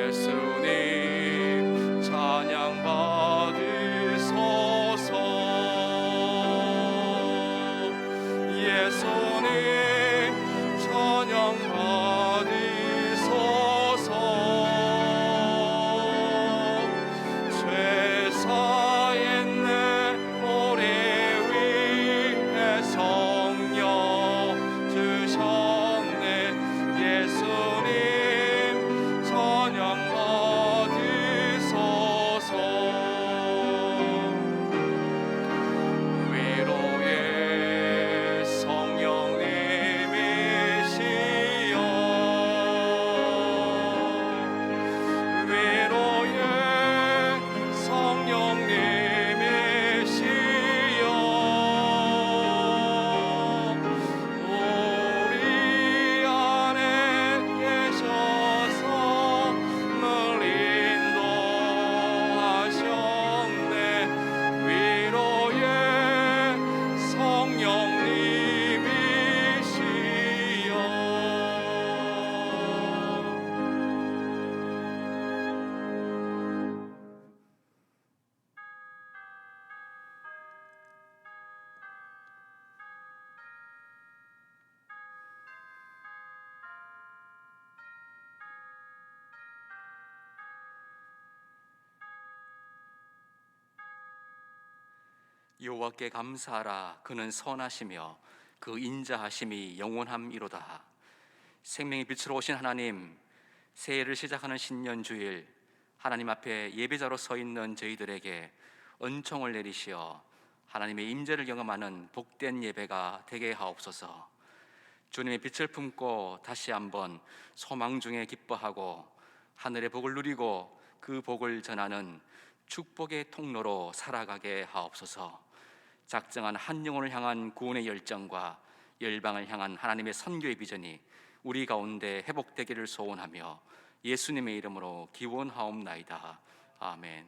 예수님 찬양 받으소서. 예수님 찬양 받으소서. 죄사했네 우리 위해 성령 주셨네. 예수님 찬양 받으소서. 위로의 성령님이시여, 위로의 성령님이시여, 우리 안에 계셔서 늘 인도하셨네. 위로의 성령님이시여. 여호와께 감사하라. 그는 선하시며 그 인자하심이 영원함이로다. 생명의 빛으로 오신 하나님, 새해를 시작하는 신년주일 하나님 앞에 예배자로 서 있는 저희들에게 은총을 내리시어 하나님의 임재를 경험하는 복된 예배가 되게 하옵소서. 주님의 빛을 품고 다시 한번 소망 중에 기뻐하고 하늘의 복을 누리고 그 복을 전하는 축복의 통로로 살아가게 하옵소서. 작정한 한 영혼을 향한 구원의 열정과 열방을 향한 하나님의 선교의 비전이 우리 가운데 회복되기를 소원하며 예수님의 이름으로 기원하옵나이다. 아멘.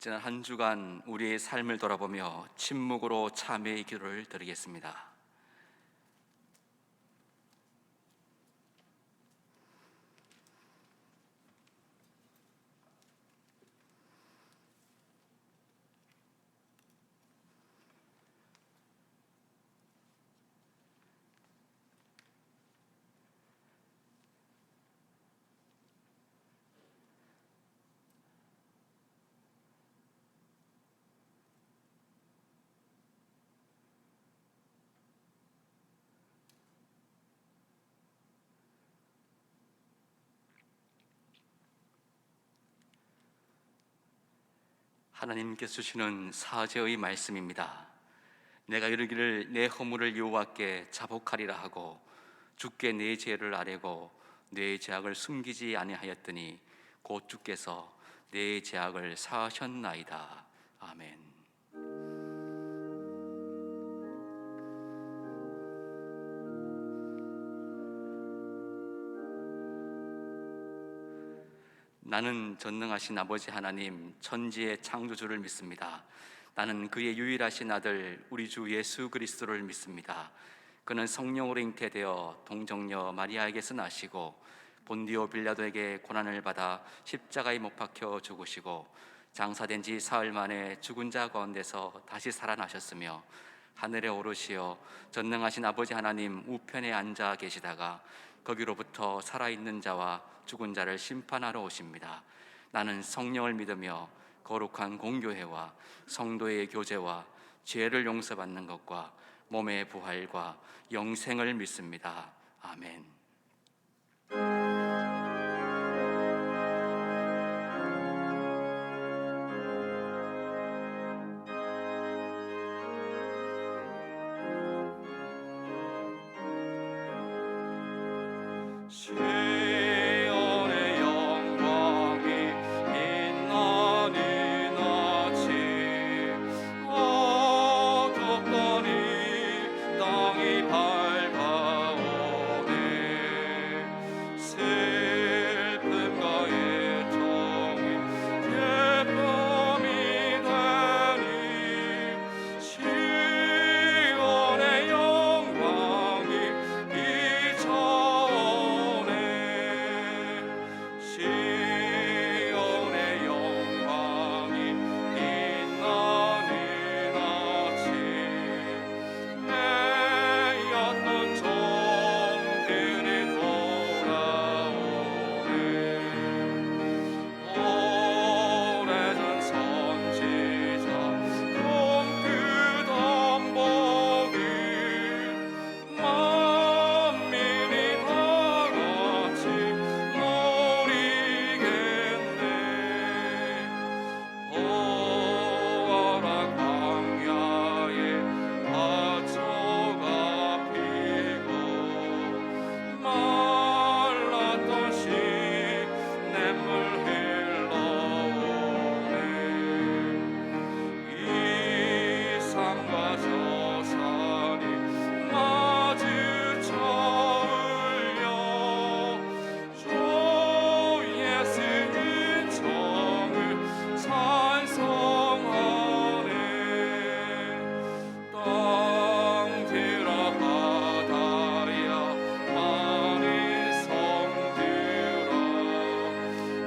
지난 한 주간 우리의 삶을 돌아보며 침묵으로 참회의 기도를 드리겠습니다. 하나님께서 주시는 사죄의 말씀입니다. 내가 이르기를 내 허물을 여호와께 자복하리라 하고 주께 내 죄를 아뢰고 내 죄악을 숨기지 아니하였더니 곧 주께서 내 죄악을 사하셨나이다. 아멘. 나는 전능하신 아버지 하나님 천지의 창조주를 믿습니다. 나는 그의 유일하신 아들 우리 주 예수 그리스도를 믿습니다. 그는 성령으로 잉태되어 동정녀 마리아에게서 나시고 본디오 빌라도에게 고난을 받아 십자가에 못 박혀 죽으시고 장사된 지 사흘 만에 죽은 자 가운데서 다시 살아나셨으며 하늘에 오르시어 전능하신 아버지 하나님 우편에 앉아 계시다가 거기로부터 살아있는 자와 죽은 자를 심판하러 오십니다. 나는 성령을 믿으며 거룩한 공교회와 성도의 교제와 죄를 용서받는 것과 몸의 부활과 영생을 믿습니다. 아멘. 시온의 영광이 빛나는 아침 어둡더니 땅이 밝아오네 슬픔과 애통이 기쁨이 되니 시온의 영광이 비춰오네 시온의 영광이 빛나는 아침 매였던 종들이 돌아오네 오래전 선지자 꿈꾸던 복을 만민이 다 같이 누리겠네 보아라 광야에 밭초가 피고 말랐던 시냇물 흘러오네 이 산과 저 산이 마주쳐 울려 주 예수 은총을 찬송하네 땅들아 바다야 많은 성들아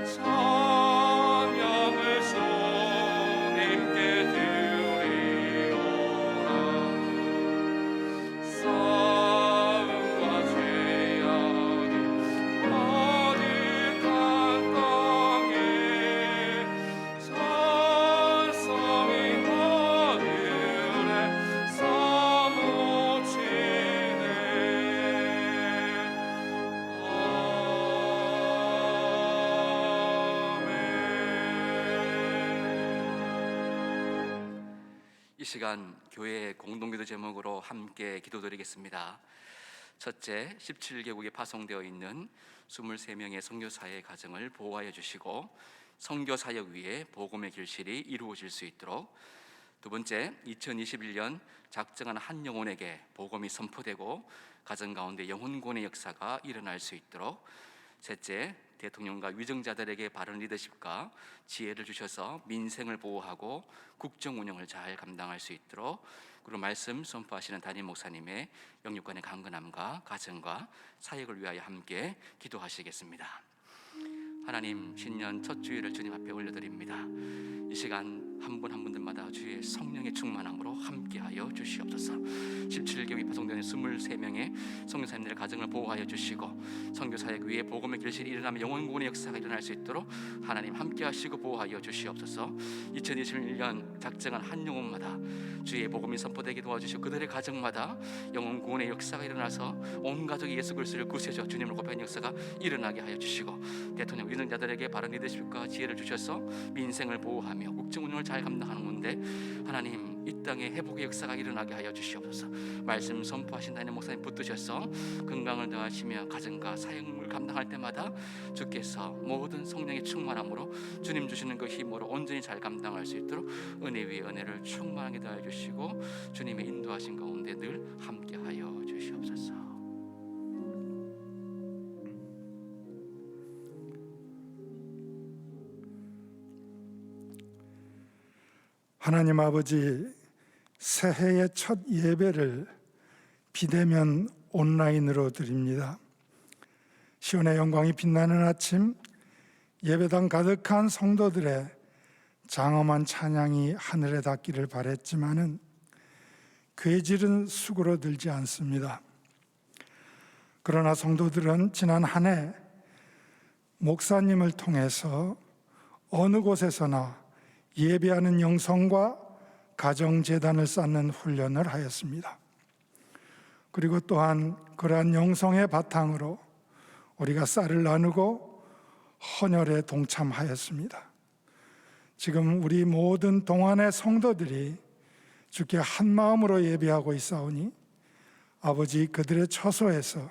찬양을 주님께 드리오라 싸움과 죄악이 가득한 땅에 찬송이 하늘에 사무치네 아멘. 이 시간 교회의 공동기도 제목으로 함께 기도드리겠습니다. 첫째, 17개국에 파송되어 있는 23명의 선교사의 가정을 보호하여 주시고 선교사역 위에 복음의 길실이 이루어질 수 있도록. 두 번째, 2021년 작정한 한 영혼에게 복음이 선포되고 가정 가운데 영혼권의 역사가 일어날 수 있도록. 셋째, 대통령과 위정자들에게 바른 리더십과 지혜를 주셔서 민생을 보호하고 국정 운영을 잘 감당할 수 있도록, 그리고 말씀 선포하시는 담임 목사님의 영육간의 강건함과 가정과 사역을 위하여 함께 기도하시겠습니다. 하나님, 신년 첫 주일을 주님 앞에 올려드립니다. 이 시간 한 분 한 분들마다 주의 성령의 충만함으로 함께하여 주시옵소서. 17개국이 파송되는 23명의 선교사님들의 가정을 보호하여 주시고, 선교사역 위에 복음의 결실이 일어나며 영원구원의 역사가 일어날 수 있도록 하나님 함께하시고 보호하여 주시옵소서. 2021년 작정한 한 영혼마다 주의 복음이 선포되게 도와주시고, 그들의 가정마다 영원구원의 역사가 일어나서 온 가족이 예수 그리스도를 구세주 주님을 고백하는 역사가 일어나게 하여 주시고, 대통령 위정자들에게 바른 리더십과 지혜를 주셔서 민생을 보호하며 국정 운영을 잘 감당하는 건데, 하나님 이 땅에 회복의 역사가 일어나게 하여 주시옵소서. 말씀 선포하신 담임 목사님 붙드셔서 건강을 더하시며 가정과 사역을 감당할 때마다 주께서 모든 성령의 충만함으로 주님 주시는 그 힘으로 온전히 잘 감당할 수 있도록 은혜 위에 은혜를 충만하게 더하여 주시고, 주님의 인도하신 가운데 늘 함께하여 주시옵소서. 하나님 아버지, 새해의 첫 예배를 비대면 온라인으로 드립니다. 시온의 영광이 빛나는 아침, 예배당 가득한 성도들의 장엄한 찬양이 하늘에 닿기를 바랬지만은 괴질은 수그러들지 않습니다. 그러나 성도들은 지난 한 해 목사님을 통해서 어느 곳에서나 예배하는 영성과 가정재단을 쌓는 훈련을 하였습니다. 그리고 또한 그러한 영성의 바탕으로 우리가 쌀을 나누고 헌혈에 동참하였습니다. 지금 우리 모든 동안의 성도들이 주께 한 마음으로 예배하고 있사오니 아버지, 그들의 처소에서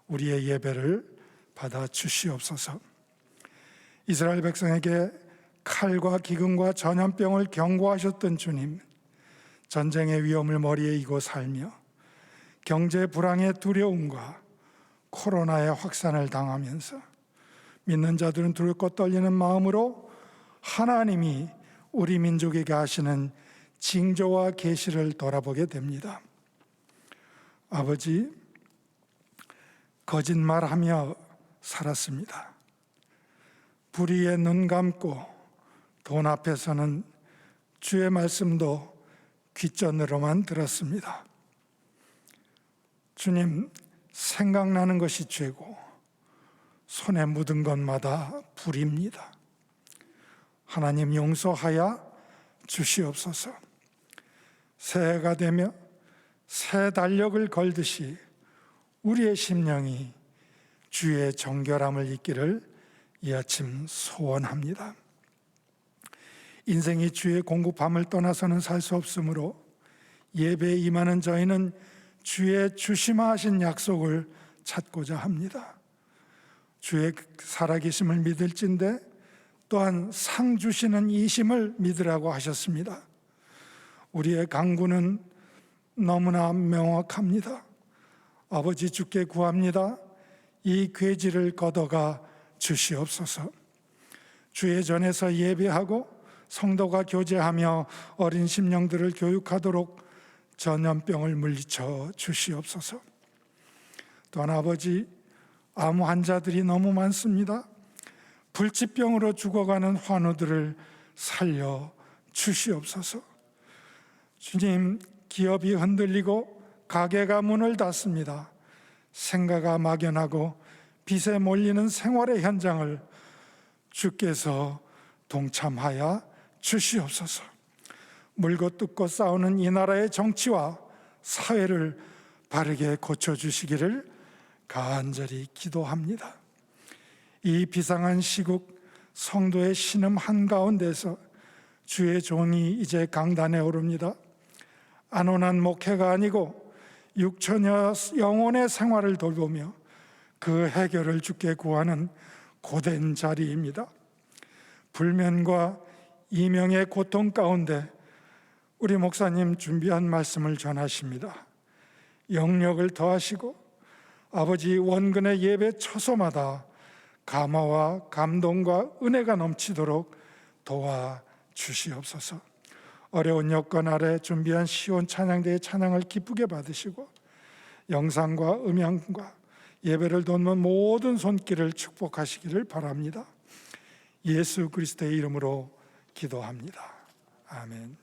우리의 예배를 받아 주시옵소서. 이스라엘 백성에게 칼과 기근과 전염병을 경고하셨던 주님, 전쟁의 위험을 머리에 이고 살며 경제 불황의 두려움과 코로나의 확산을 당하면서 믿는 자들은 두렵고 떨리는 마음으로 하나님이 우리 민족에게 하시는 징조와 계시를 돌아보게 됩니다. 아버지, 거짓말하며 살았습니다. 불의에 눈 감고 돈 앞에서는 주의 말씀도 귓전으로만 들었습니다. 주님, 생각나는 것이 죄고 손에 묻은 것마다 불입니다. 하나님, 용서하여 주시옵소서. 새해가 되며 새 달력을 걸듯이 우리의 심령이 주의 정결함을 잊기를 이 아침 소원합니다. 인생이 주의 공급함을 떠나서는 살 수 없으므로 예배에 임하는 저희는 주의 주심하신 약속을 찾고자 합니다. 주의 살아계심을 믿을진대 또한 상 주시는 이심을 믿으라고 하셨습니다. 우리의 강구는 너무나 명확합니다. 아버지, 주께 구합니다. 이 괴질을 걷어가 주시옵소서. 주의 전에서 예배하고 성도가 교제하며 어린 심령들을 교육하도록 전염병을 물리쳐 주시옵소서. 또한 아버지, 암 환자들이 너무 많습니다. 불치병으로 죽어가는 환우들을 살려 주시옵소서. 주님, 기업이 흔들리고 가게가 문을 닫습니다. 생가가 막연하고 빚에 몰리는 생활의 현장을 주께서 동참하여 주시옵소서. 물고 뜯고 싸우는 이 나라의 정치와 사회를 바르게 고쳐주시기를 간절히 기도합니다. 이 비상한 시국, 성도의 신음 한가운데서 주의 종이 이제 강단에 오릅니다. 안온한 목회가 아니고 육천여 영혼의 생활을 돌보며 그 해결을 주께 구하는 고된 자리입니다. 불면과 이명의 고통 가운데 우리 목사님 준비한 말씀을 전하십니다. 영력을 더하시고 아버지, 원근의 예배 처소마다 감화와 감동과 은혜가 넘치도록 도와주시옵소서. 어려운 여건 아래 준비한 시온 찬양대의 찬양을 기쁘게 받으시고 영상과 음향과 예배를 돕는 모든 손길을 축복하시기를 바랍니다. 예수 그리스도의 이름으로 기도합니다. 아멘.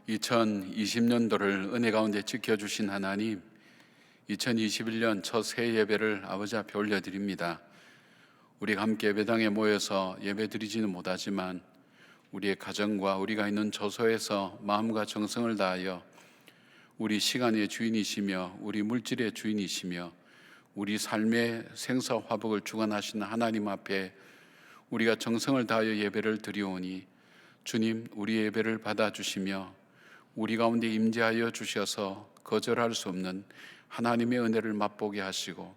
(2020년도를) 은혜 가운데 지켜주신 하나님, 2021년 첫 새 예배를 아버지 앞에 올려드립니다. 우리가 함께 예배당에 모여서 예배 드리지는 못하지만 우리의 가정과 우리가 있는 저소에서 마음과 정성을 다하여 우리 시간의 주인이시며 우리 물질의 주인이시며 우리 삶의 생사 화복을 주관하시는 하나님 앞에 우리가 정성을 다하여 예배를 드리오니 주님, 우리의 예배를 받아주시며 우리 가운데 임재하여 주셔서 거절할 수 없는 하나님의 은혜를 맛보게 하시고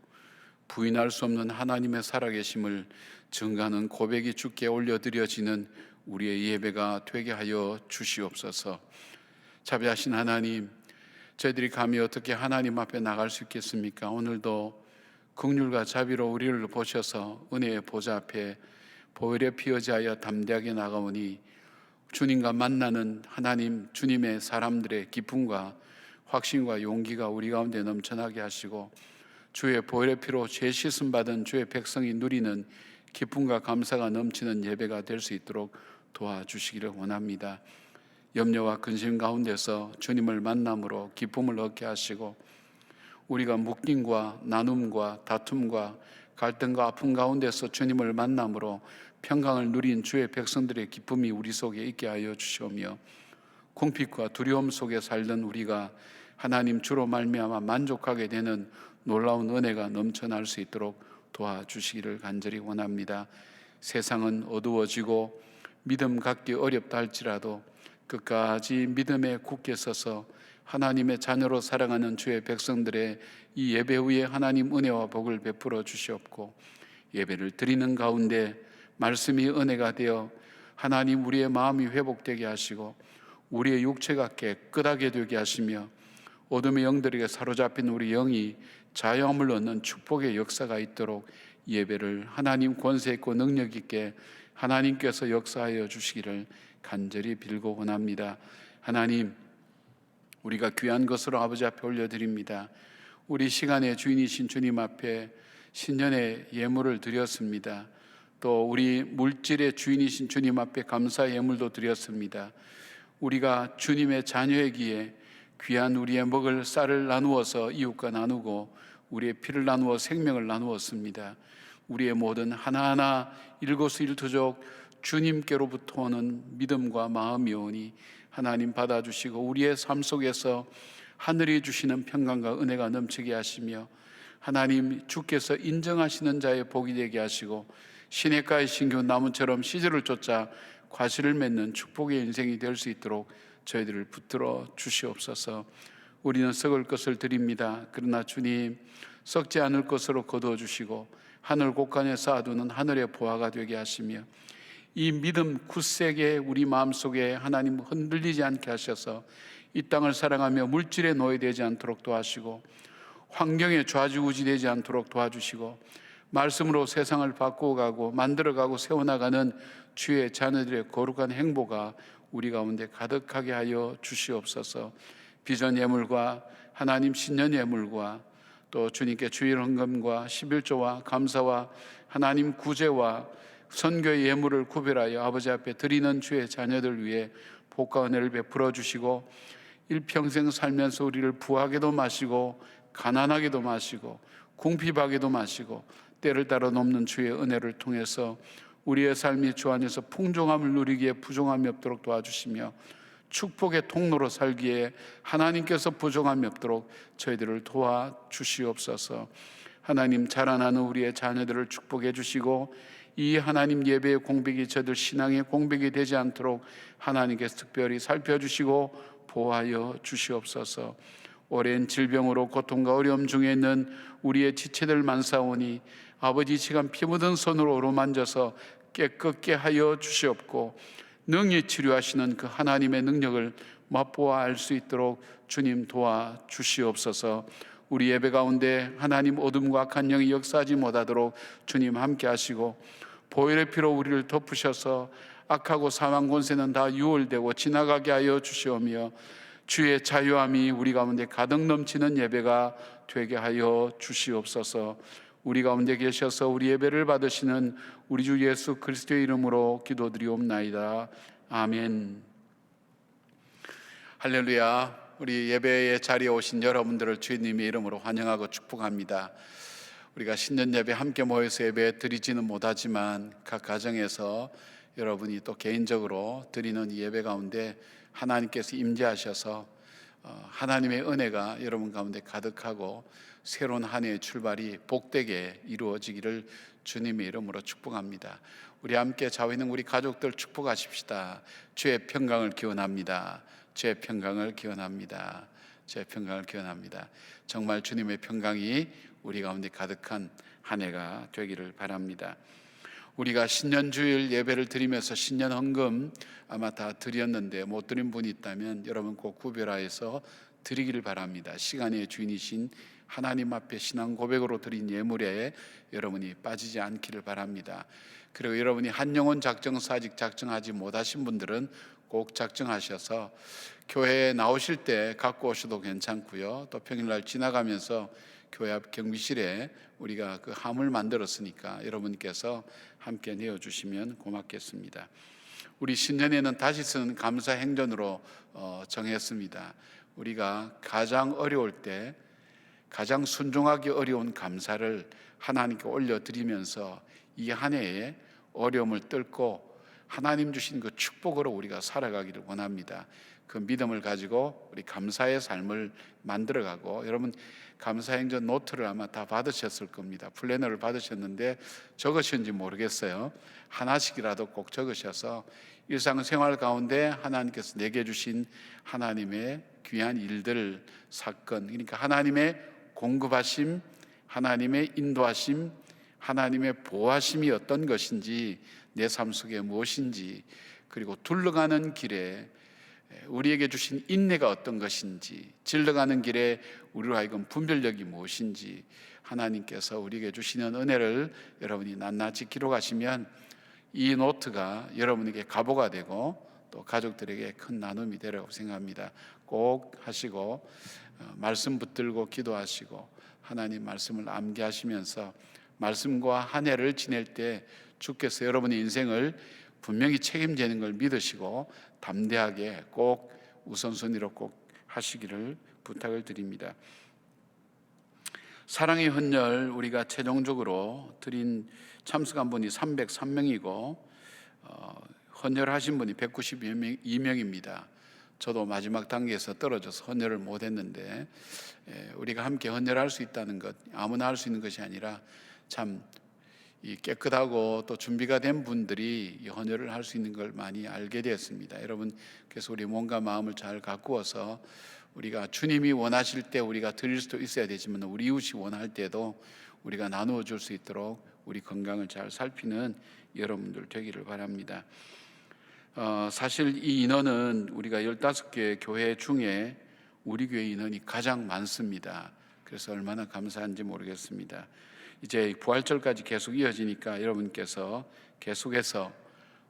부인할 수 없는 하나님의 살아계심을 증거하는 고백이 주께 올려드려지는 우리의 예배가 되게 하여 주시옵소서. 자비하신 하나님, 저희들이 감히 어떻게 하나님 앞에 나갈 수 있겠습니까? 오늘도 긍휼과 자비로 우리를 보셔서 은혜의 보좌 앞에 보혈의 피 의지하여 담대하게 나가오니 주님과 만나는 하나님, 주님의 사람들의 기쁨과 확신과 용기가 우리 가운데 넘쳐나게 하시고 주의 보혈의 피로 죄 씻음 받은 주의 백성이 누리는 기쁨과 감사가 넘치는 예배가 될 수 있도록 도와주시기를 원합니다. 염려와 근심 가운데서 주님을 만남으로 기쁨을 얻게 하시고 우리가 묶임과 나눔과 다툼과 갈등과 아픔 가운데서 주님을 만남으로 평강을 누린 주의 백성들의 기쁨이 우리 속에 있게 하여 주시오며 공핍과 두려움 속에 살던 우리가 하나님 주로 말미암아 만족하게 되는 놀라운 은혜가 넘쳐날 수 있도록 도와주시기를 간절히 원합니다. 세상은 어두워지고 믿음 갖기 어렵다 할지라도 끝까지 믿음에 굳게 서서 하나님의 자녀로 살아가는 주의 백성들의 이 예배 후에 하나님 은혜와 복을 베풀어 주시옵고 예배를 드리는 가운데 말씀이 은혜가 되어 하나님 우리의 마음이 회복되게 하시고 우리의 육체가 깨끗하게 되게 하시며 어둠의 영들에게 사로잡힌 우리 영이 자유함을 얻는 축복의 역사가 있도록 예배를 하나님 권세 있고 능력 있게 하나님께서 역사하여 주시기를 간절히 빌고 원합니다. 하나님, 우리가 귀한 것으로 아버지 앞에 올려드립니다. 우리 시간의 주인이신 주님 앞에 신년의 예물을 드렸습니다. 또 우리 물질의 주인이신 주님 앞에 감사 예물도 드렸습니다. 우리가 주님의 자녀이기에 귀한 우리의 먹을 쌀을 나누어서 이웃과 나누고 우리의 피를 나누어 생명을 나누었습니다. 우리의 모든 하나하나 일거수일투족 주님께로부터 오는 믿음과 마음이 오니 하나님 받아주시고 우리의 삶 속에서 하늘이 주시는 평강과 은혜가 넘치게 하시며 하나님 주께서 인정하시는 자의 복이 되게 하시고 시냇가의 신기한 나무처럼 시절을 쫓아 과실을 맺는 축복의 인생이 될 수 있도록 저희들을 붙들어 주시옵소서. 우리는 썩을 것을 드립니다. 그러나 주님, 썩지 않을 것으로 거두어 주시고 하늘 곳간에 쌓아두는 하늘의 보화가 되게 하시며 이 믿음 굳세게 우리 마음속에 하나님 흔들리지 않게 하셔서 이 땅을 사랑하며 물질에 노예되지 않도록 도와주시고 환경에 좌지우지되지 않도록 도와주시고 말씀으로 세상을 바꾸어가고 만들어가고 세워나가는 주의 자녀들의 거룩한 행보가 우리 가운데 가득하게 하여 주시옵소서. 비전 예물과 하나님 신년 예물과 또 주님께 주일 헌금과 11조와 감사와 하나님 구제와 선교의 예물을 구별하여 아버지 앞에 드리는 주의 자녀들 위해 복과 은혜를 베풀어 주시고 일평생 살면서 우리를 부하게도 마시고 가난하게도 마시고 궁핍하게도 마시고 때를 따라 넘는 주의 은혜를 통해서 우리의 삶이 주 안에서 풍성함을 누리기에 부족함이 없도록 도와주시며 축복의 통로로 살기에 하나님께서 부족함이 없도록 저희들을 도와주시옵소서. 하나님, 자라나는 우리의 자녀들을 축복해 주시고 이 하나님 예배의 공백이 저들 신앙의 공백이 되지 않도록 하나님께서 특별히 살펴주시고 보호하여 주시옵소서. 오랜 질병으로 고통과 어려움 중에 있는 우리의 지체들 많사오니 아버지 시간 피 묻은 손으로 어루만져서 깨끗게 하여 주시옵고 능히 치료하시는 그 하나님의 능력을 맛보아 알 수 있도록 주님 도와주시옵소서. 우리 예배 가운데 하나님 어둠과 악한 영이 역사하지 못하도록 주님 함께 하시고 보혈의 피로 우리를 덮으셔서 악하고 사망 권세는 다 유월되고 지나가게 하여 주시오며 주의 자유함이 우리 가운데 가득 넘치는 예배가 되게 하여 주시옵소서. 우리 가운데 계셔서 우리 예배를 받으시는 우리 주 예수 그리스도의 이름으로 기도드리옵나이다. 아멘. 할렐루야. 우리 예배의 자리에 오신 여러분들을 주님의 이름으로 환영하고 축복합니다. 우리가 신년 예배 함께 모여서 예배 드리지는 못하지만 각 가정에서 여러분이 또 개인적으로 드리는 이 예배 가운데 하나님께서 임재하셔서 하나님의 은혜가 여러분 가운데 가득하고 새로운 한 해의 출발이 복되게 이루어지기를 주님의 이름으로 축복합니다. 우리 함께 좌우있는 우리 가족들 축복하십시다. 주의 평강을 기원합니다. 주의 평강을 기원합니다. 주의 평강을 기원합니다. 정말 주님의 평강이 우리 가운데 가득한 한 해가 되기를 바랍니다. 우리가 신년주일 예배를 드리면서 신년 헌금 아마 다 드렸는데 못 드린 분이 있다면 여러분 꼭 구별하여서 드리기를 바랍니다. 시간의 주인이신 하나님 앞에 신앙 고백으로 드린 예물에 여러분이 빠지지 않기를 바랍니다. 그리고 여러분이 한 영혼 작정서 아직 작정하지 못하신 분들은 꼭 작정하셔서 교회에 나오실 때 갖고 오셔도 괜찮고요. 또 평일날 지나가면서 교회 앞 경비실에 우리가 그 함을 만들었으니까 여러분께서 함께 내어주시면 고맙겠습니다. 우리 신년에는 다시 쓰는 감사 행전으로 정했습니다. 우리가 가장 어려울 때 가장 순종하기 어려운 감사를 하나님께 올려드리면서 이 한 해에 어려움을 뚫고 하나님 주신 그 축복으로 우리가 살아가기를 원합니다. 그 믿음을 가지고 우리 감사의 삶을 만들어가고, 여러분 감사행전 노트를 아마 다 받으셨을 겁니다. 플래너를 받으셨는데 적으셨는지 모르겠어요. 하나씩이라도 꼭 적으셔서 일상생활 가운데 하나님께서 내게 주신 하나님의 귀한 일들, 사건, 그러니까 하나님의 공급하심, 하나님의 인도하심, 하나님의 보호하심이 어떤 것인지, 내 삶 속에 무엇인지, 그리고 둘러가는 길에 우리에게 주신 인내가 어떤 것인지, 질러가는 길에 우리로 하여금 분별력이 무엇인지, 하나님께서 우리에게 주시는 은혜를 여러분이 낱낱이 기록하시면 이 노트가 여러분에게 가보가 되고 또 가족들에게 큰 나눔이 되리라고 생각합니다. 꼭 하시고 말씀 붙들고 기도하시고 하나님 말씀을 암기하시면서 말씀과 한 해를 지낼 때 주께서 여러분의 인생을 분명히 책임지는 걸 믿으시고 담대하게 꼭 우선순위로 꼭 하시기를 부탁을 드립니다. 사랑의 헌혈 우리가 최종적으로 드린 참석한 분이 303명이고 헌혈하신 분이 192명입니다. 저도 마지막 단계에서 떨어져서 헌혈을 못했는데 우리가 함께 헌혈할 수 있다는 것, 아무나 할 수 있는 것이 아니라 참 이 깨끗하고 또 준비가 된 분들이 이 헌혈을 할 수 있는 걸 많이 알게 되었습니다. 여러분, 그래서 우리 몸과 마음을 잘 가꾸어서 우리가 주님이 원하실 때 우리가 드릴 수도 있어야 되지만 우리 이웃이 원할 때도 우리가 나누어 줄 수 있도록 우리 건강을 잘 살피는 여러분들 되기를 바랍니다. 사실 이 인원은 우리가 15개 교회 중에 우리 교회 인원이 가장 많습니다. 그래서 얼마나 감사한지 모르겠습니다. 이제 부활절까지 계속 이어지니까 여러분께서 계속해서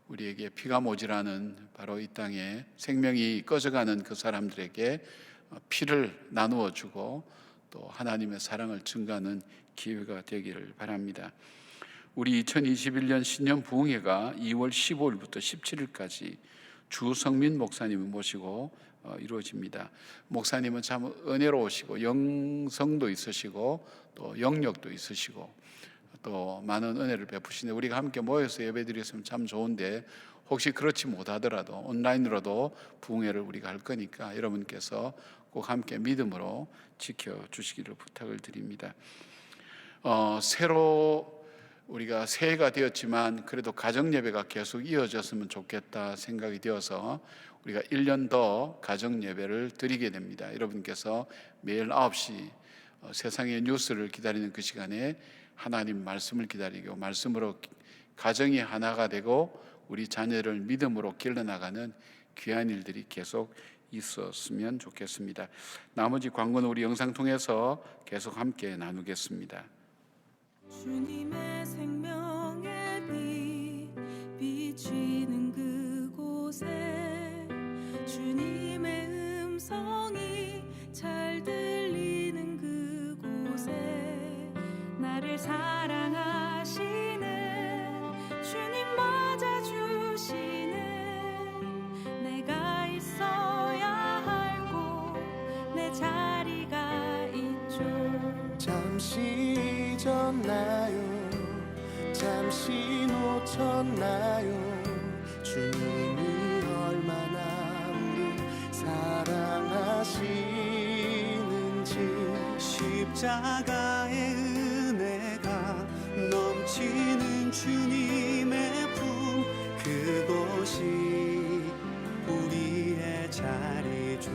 우리에게 피가 모자라는 바로 이 땅에 생명이 꺼져가는 그 사람들에게 피를 나누어 주고 또 하나님의 사랑을 증가하는 기회가 되기를 바랍니다. 우리 2021년 신년 부흥회가 2월 15일부터 17일까지 주성민 목사님을 모시고 이루어집니다. 목사님은 참 은혜로우시고 영성도 있으시고 또 영력도 있으시고 또 많은 은혜를 베푸시는데 우리가 함께 모여서 예배드렸으면 참 좋은데 혹시 그렇지 못하더라도 온라인으로도 부흥회를 우리가 할 거니까 여러분께서 꼭 함께 믿음으로 지켜주시기를 부탁을 드립니다. 새로 우리가 새해가 되었지만 그래도 가정 예배가 계속 이어졌으면 좋겠다 생각이 되어서 우리가 1년 더 가정 예배를 드리게 됩니다. 여러분께서 매일 9시 세상의 뉴스를 기다리는 그 시간에 하나님 말씀을 기다리고 말씀으로 가정이 하나가 되고 우리 자녀를 믿음으로 길러나가는 귀한 일들이 계속 있었으면 좋겠습니다. 나머지 광고는 우리 영상 통해서 계속 함께 나누겠습니다. 주님의 생명의 빛 비치는 그곳에 주님의 음성이 잘 들리는 그곳에 나를 사랑하시는 주님 맞아주시는 내가 있어야 할 곳 내 자리가 있죠. 잠시 잊었나요? 잠시 놓쳤나요? 주님이 얼마나 우리 사랑하시는지 십자가의 은혜가 넘치는 주님의 품 그곳이 우리의 자리죠.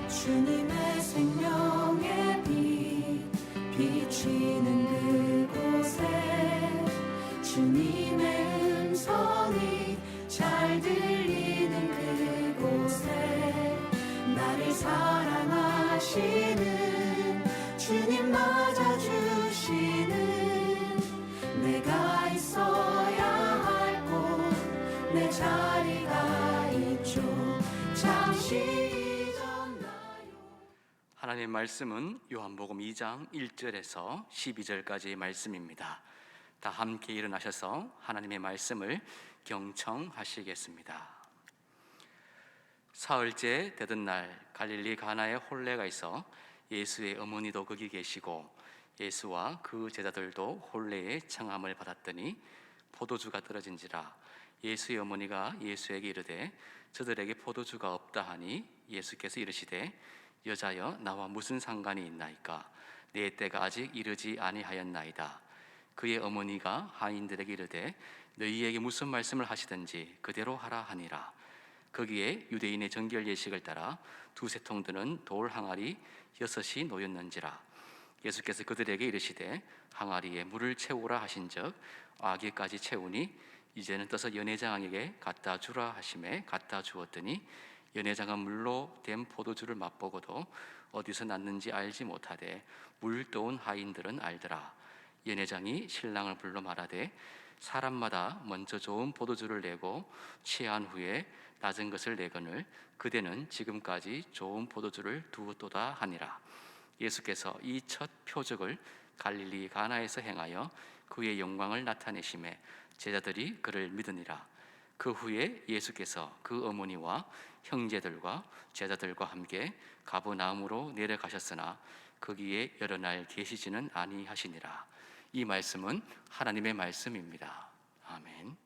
주님의 생명의 빛 비치는 그곳에 주님의 음성이 잘 들리는 그곳에 나를 사랑하시는 주님 맞아주시는 내가 있어야 할 곳 내 자리가 있죠. 잠시 하나님의 말씀은 요한복음 2장 1절에서 12절까지의 말씀입니다. 다 함께 일어나셔서 하나님의 말씀을 경청하시겠습니다. 사흘째 되던 날 갈릴리 가나에 혼례가 있어 예수의 어머니도 거기 계시고 예수와 그 제자들도 혼례의 청함을 받았더니 포도주가 떨어진지라 예수의 어머니가 예수에게 이르되 저들에게 포도주가 없다 하니 예수께서 이르시되 여자여 나와 무슨 상관이 있나이까 내 때가 아직 이르지 아니하였나이다. 그의 어머니가 하인들에게 이르되 너희에게 무슨 말씀을 하시든지 그대로 하라 하니라. 거기에 유대인의 정결 예식을 따라 두세 통 드는 돌 항아리 6이 놓였는지라. 예수께서 그들에게 이르시되 항아리에 물을 채우라 하신즉 아기까지 채우니 이제는 떠서 연회장에게 갖다 주라 하심에 갖다 주었더니 연회장은 물로 된 포도주를 맛보고도 어디서 났는지 알지 못하되 물 떠온 하인들은 알더라. 연회장이 신랑을 불러 말하되 사람마다 먼저 좋은 포도주를 내고 취한 후에 낮은 것을 내거늘 그대는 지금까지 좋은 포도주를 두었도다 하니라. 예수께서 이 첫 표적을 갈릴리 가나에서 행하여 그의 영광을 나타내심에 제자들이 그를 믿으니라. 그 후에 예수께서 그 어머니와 형제들과 제자들과 함께 가버나움으로 내려가셨으나 거기에 여러 날 계시지는 아니하시니라. 이 말씀은 하나님의 말씀입니다. 아멘.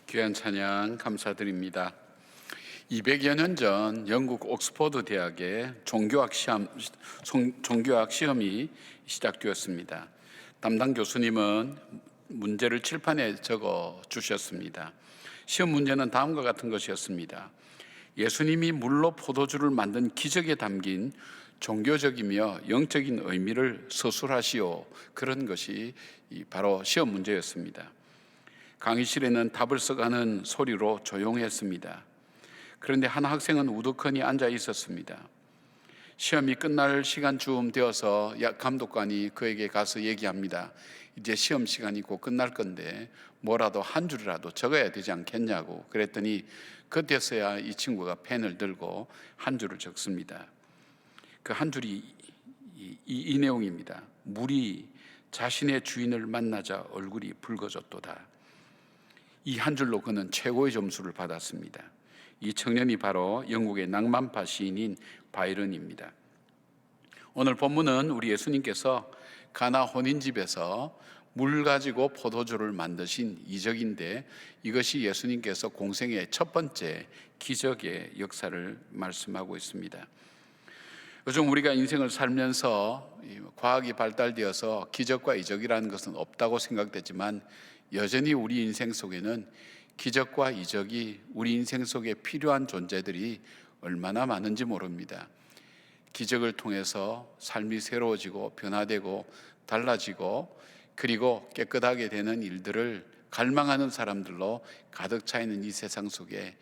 귀한 찬양 감사드립니다. 200여 년 전 영국 옥스퍼드 대학의 종교학 시험이 시작되었습니다. 담당 교수님은 문제를 칠판에 적어 주셨습니다. 시험 문제는 다음과 같은 것이었습니다. 예수님이 물로 포도주를 만든 기적에 담긴 종교적이며 영적인 의미를 서술하시오. 그런 것이 바로 시험 문제였습니다. 강의실에는 답을 써가는 소리로 조용했습니다. 그런데 한 학생은 우두커니 앉아 있었습니다. 시험이 끝날 시간쯤 되어서 감독관이 그에게 가서 얘기합니다. 이제 시험 시간이 곧 끝날 건데 뭐라도 한 줄이라도 적어야 되지 않겠냐고. 그랬더니 그때서야 이 친구가 펜을 들고 한 줄을 적습니다. 그 한 줄이 이 내용입니다. 물이 자신의 주인을 만나자 얼굴이 붉어졌도다. 이 한 줄로 그는 최고의 점수를 받았습니다. 이 청년이 바로 영국의 낭만파 시인인 바이런입니다. 오늘 본문은 우리 예수님께서 가나 혼인집에서 물 가지고 포도주를 만드신 이적인데, 이것이 예수님께서 공생의 첫 번째 기적의 역사를 말씀하고 있습니다. 요즘 우리가 인생을 살면서 과학이 발달되어서 기적과 이적이라는 것은 없다고 생각되지만, 여전히 우리 인생 속에는 기적과 이적이 우리 인생 속에 필요한 존재들이 얼마나 많은지 모릅니다. 기적을 통해서 삶이 새로워지고 변화되고 달라지고, 그리고 깨끗하게 되는 일들을 갈망하는 사람들로 가득 차 있는 이 세상 속에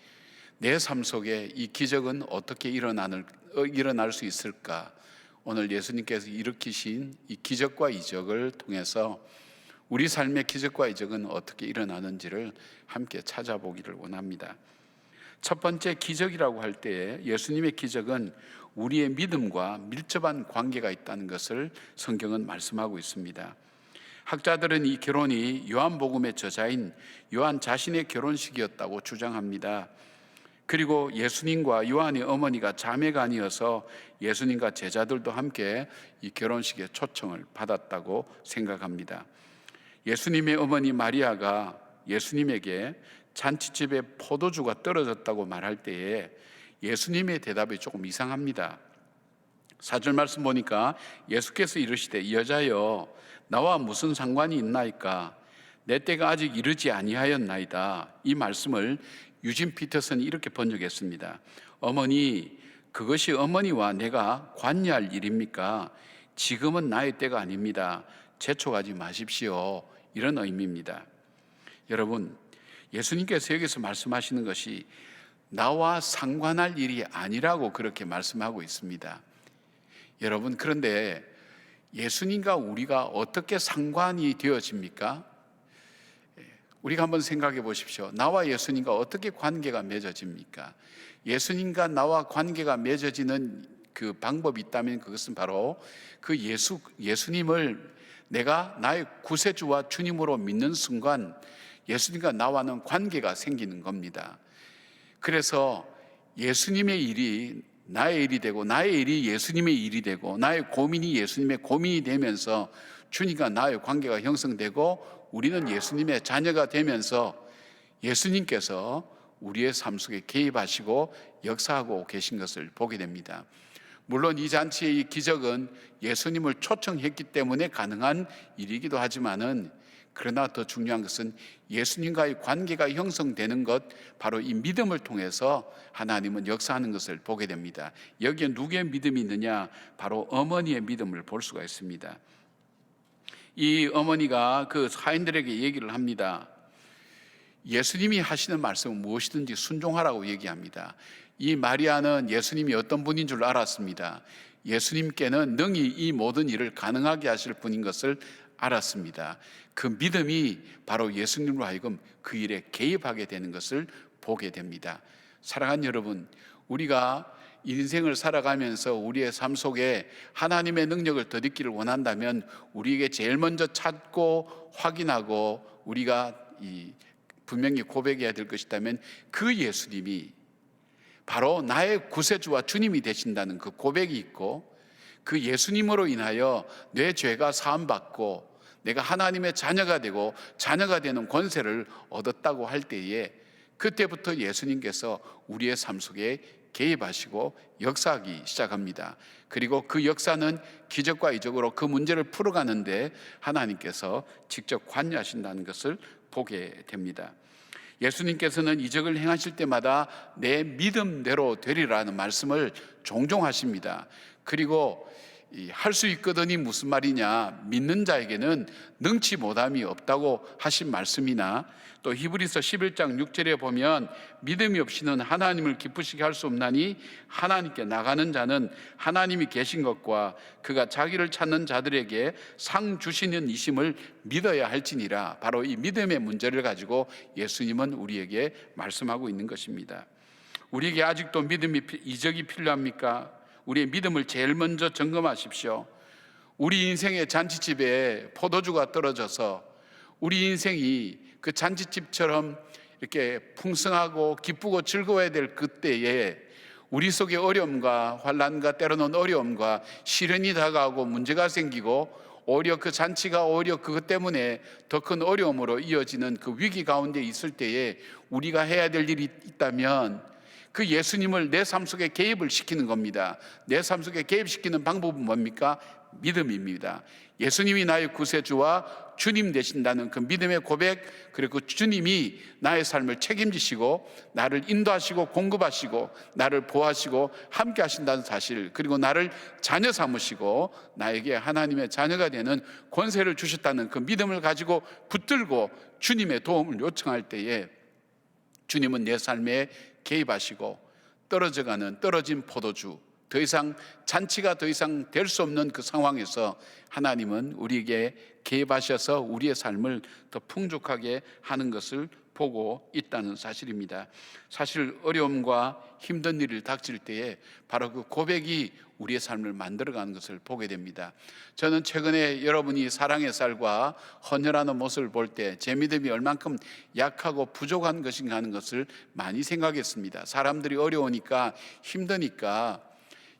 내 삶 속에 이 기적은 어떻게 일어날 수 있을까? 오늘 예수님께서 일으키신 이 기적과 이적을 통해서 우리 삶의 기적과 이적은 어떻게 일어나는지를 함께 찾아보기를 원합니다. 첫 번째 기적이라고 할 때 예수님의 기적은 우리의 믿음과 밀접한 관계가 있다는 것을 성경은 말씀하고 있습니다. 학자들은 이 결혼이 요한복음의 저자인 요한 자신의 결혼식이었다고 주장합니다. 그리고 예수님과 요한의 어머니가 자매가 아니어서 예수님과 제자들도 함께 이 결혼식에 초청을 받았다고 생각합니다. 예수님의 어머니 마리아가 예수님에게 잔치집에 포도주가 떨어졌다고 말할 때에 예수님의 대답이 조금 이상합니다. 4절 말씀 보니까 예수께서 이르시되 여자여 나와 무슨 상관이 있나이까? 내 때가 아직 이르지 아니하였나이다. 이 말씀을 유진 피터슨이 이렇게 번역했습니다. 어머니, 그것이 어머니와 내가 관여할 일입니까? 지금은 나의 때가 아닙니다. 재촉하지 마십시오. 이런 의미입니다. 여러분, 예수님께서 여기서 말씀하시는 것이 나와 상관할 일이 아니라고 그렇게 말씀하고 있습니다. 여러분, 그런데 예수님과 우리가 어떻게 상관이 되어집니까? 우리가 한번 생각해 보십시오. 나와 예수님과 어떻게 관계가 맺어집니까? 예수님과 나와 관계가 맺어지는 그 방법이 있다면 그것은 바로 그 예수님을 내가 나의 구세주와 주님으로 믿는 순간 예수님과 나와는 관계가 생기는 겁니다. 그래서 예수님의 일이 나의 일이 되고, 나의 일이 예수님의 일이 되고, 나의 고민이 예수님의 고민이 되면서 주님과 나의 관계가 형성되고, 우리는 예수님의 자녀가 되면서 예수님께서 우리의 삶 속에 개입하시고 역사하고 계신 것을 보게 됩니다. 물론 이 잔치의 이 기적은 예수님을 초청했기 때문에 가능한 일이기도 하지만은, 그러나 더 중요한 것은 예수님과의 관계가 형성되는 것, 바로 이 믿음을 통해서 하나님은 역사하는 것을 보게 됩니다. 여기에 누구의 믿음이 있느냐? 바로 어머니의 믿음을 볼 수가 있습니다. 이 어머니가 그 사인들에게 얘기를 합니다. 예수님이 하시는 말씀은 무엇이든지 순종하라고 얘기합니다. 이 마리아는 예수님이 어떤 분인 줄 알았습니다. 예수님께는 능히 이 모든 일을 가능하게 하실 분인 것을 알았습니다. 그 믿음이 바로 예수님으로 하여금 그 일에 개입하게 되는 것을 보게 됩니다. 사랑하는 여러분, 우리가 인생을 살아가면서 우리의 삶 속에 하나님의 능력을 더듬기를 원한다면 우리에게 제일 먼저 찾고 확인하고 우리가 분명히 고백해야 될 것이라면 그 예수님이 바로 나의 구세주와 주님이 되신다는 그 고백이 있고, 그 예수님으로 인하여 내 죄가 사함받고 내가 하나님의 자녀가 되고 자녀가 되는 권세를 얻었다고 할 때에, 그때부터 예수님께서 우리의 삶 속에 개입하시고 역사하기 시작합니다. 그리고 그 역사는 기적과 이적으로 그 문제를 풀어가는데 하나님께서 직접 관여하신다는 것을 보게 됩니다. 예수님께서는 이적을 행하실 때마다 내 믿음대로 되리라는 말씀을 종종 하십니다. 그리고 할 수 있거든이 무슨 말이냐, 믿는 자에게는 능치 못함이 없다고 하신 말씀이나, 또 히브리서 11장 6절에 보면 믿음이 없이는 하나님을 기쁘시게 할 수 없나니 하나님께 나가는 자는 하나님이 계신 것과 그가 자기를 찾는 자들에게 상 주시는 이심을 믿어야 할지니라. 바로 이 믿음의 문제를 가지고 예수님은 우리에게 말씀하고 있는 것입니다. 우리에게 아직도 믿음이 이적이 필요합니까? 우리의 믿음을 제일 먼저 점검하십시오. 우리 인생의 잔치집에 포도주가 떨어져서 우리 인생이 그 잔치집처럼 이렇게 풍성하고 기쁘고 즐거워야 될 그때에 우리 속에 어려움과 환난과 때로는 어려움과 시련이 다가오고 문제가 생기고 오히려 그 잔치가 오히려 그것 때문에 더 큰 어려움으로 이어지는 그 위기 가운데 있을 때에 우리가 해야 될 일이 있다면 그 예수님을 내 삶 속에 개입을 시키는 겁니다. 내 삶 속에 개입시키는 방법은 뭡니까? 믿음입니다. 예수님이 나의 구세주와 주님 되신다는 그 믿음의 고백, 그리고 주님이 나의 삶을 책임지시고 나를 인도하시고 공급하시고 나를 보호하시고 함께 하신다는 사실, 그리고 나를 자녀 삼으시고 나에게 하나님의 자녀가 되는 권세를 주셨다는 그 믿음을 가지고 붙들고 주님의 도움을 요청할 때에 주님은 내 삶에 개입하시고 떨어져가는 떨어진 포도주, 더 이상 잔치가 더 이상 될 수 없는 그 상황에서 하나님은 우리에게 개입하셔서 우리의 삶을 더 풍족하게 하는 것을 보고 있다는 사실입니다. 사실 어려움과 힘든 일을 닥칠 때에 바로 그 고백이 우리의 삶을 만들어가는 것을 보게 됩니다. 저는 최근에 여러분이 사랑의 쌀과 헌혈하는 모습을 볼 때 제 믿음이 얼만큼 약하고 부족한 것인가 하는 것을 많이 생각했습니다. 사람들이 어려우니까 힘드니까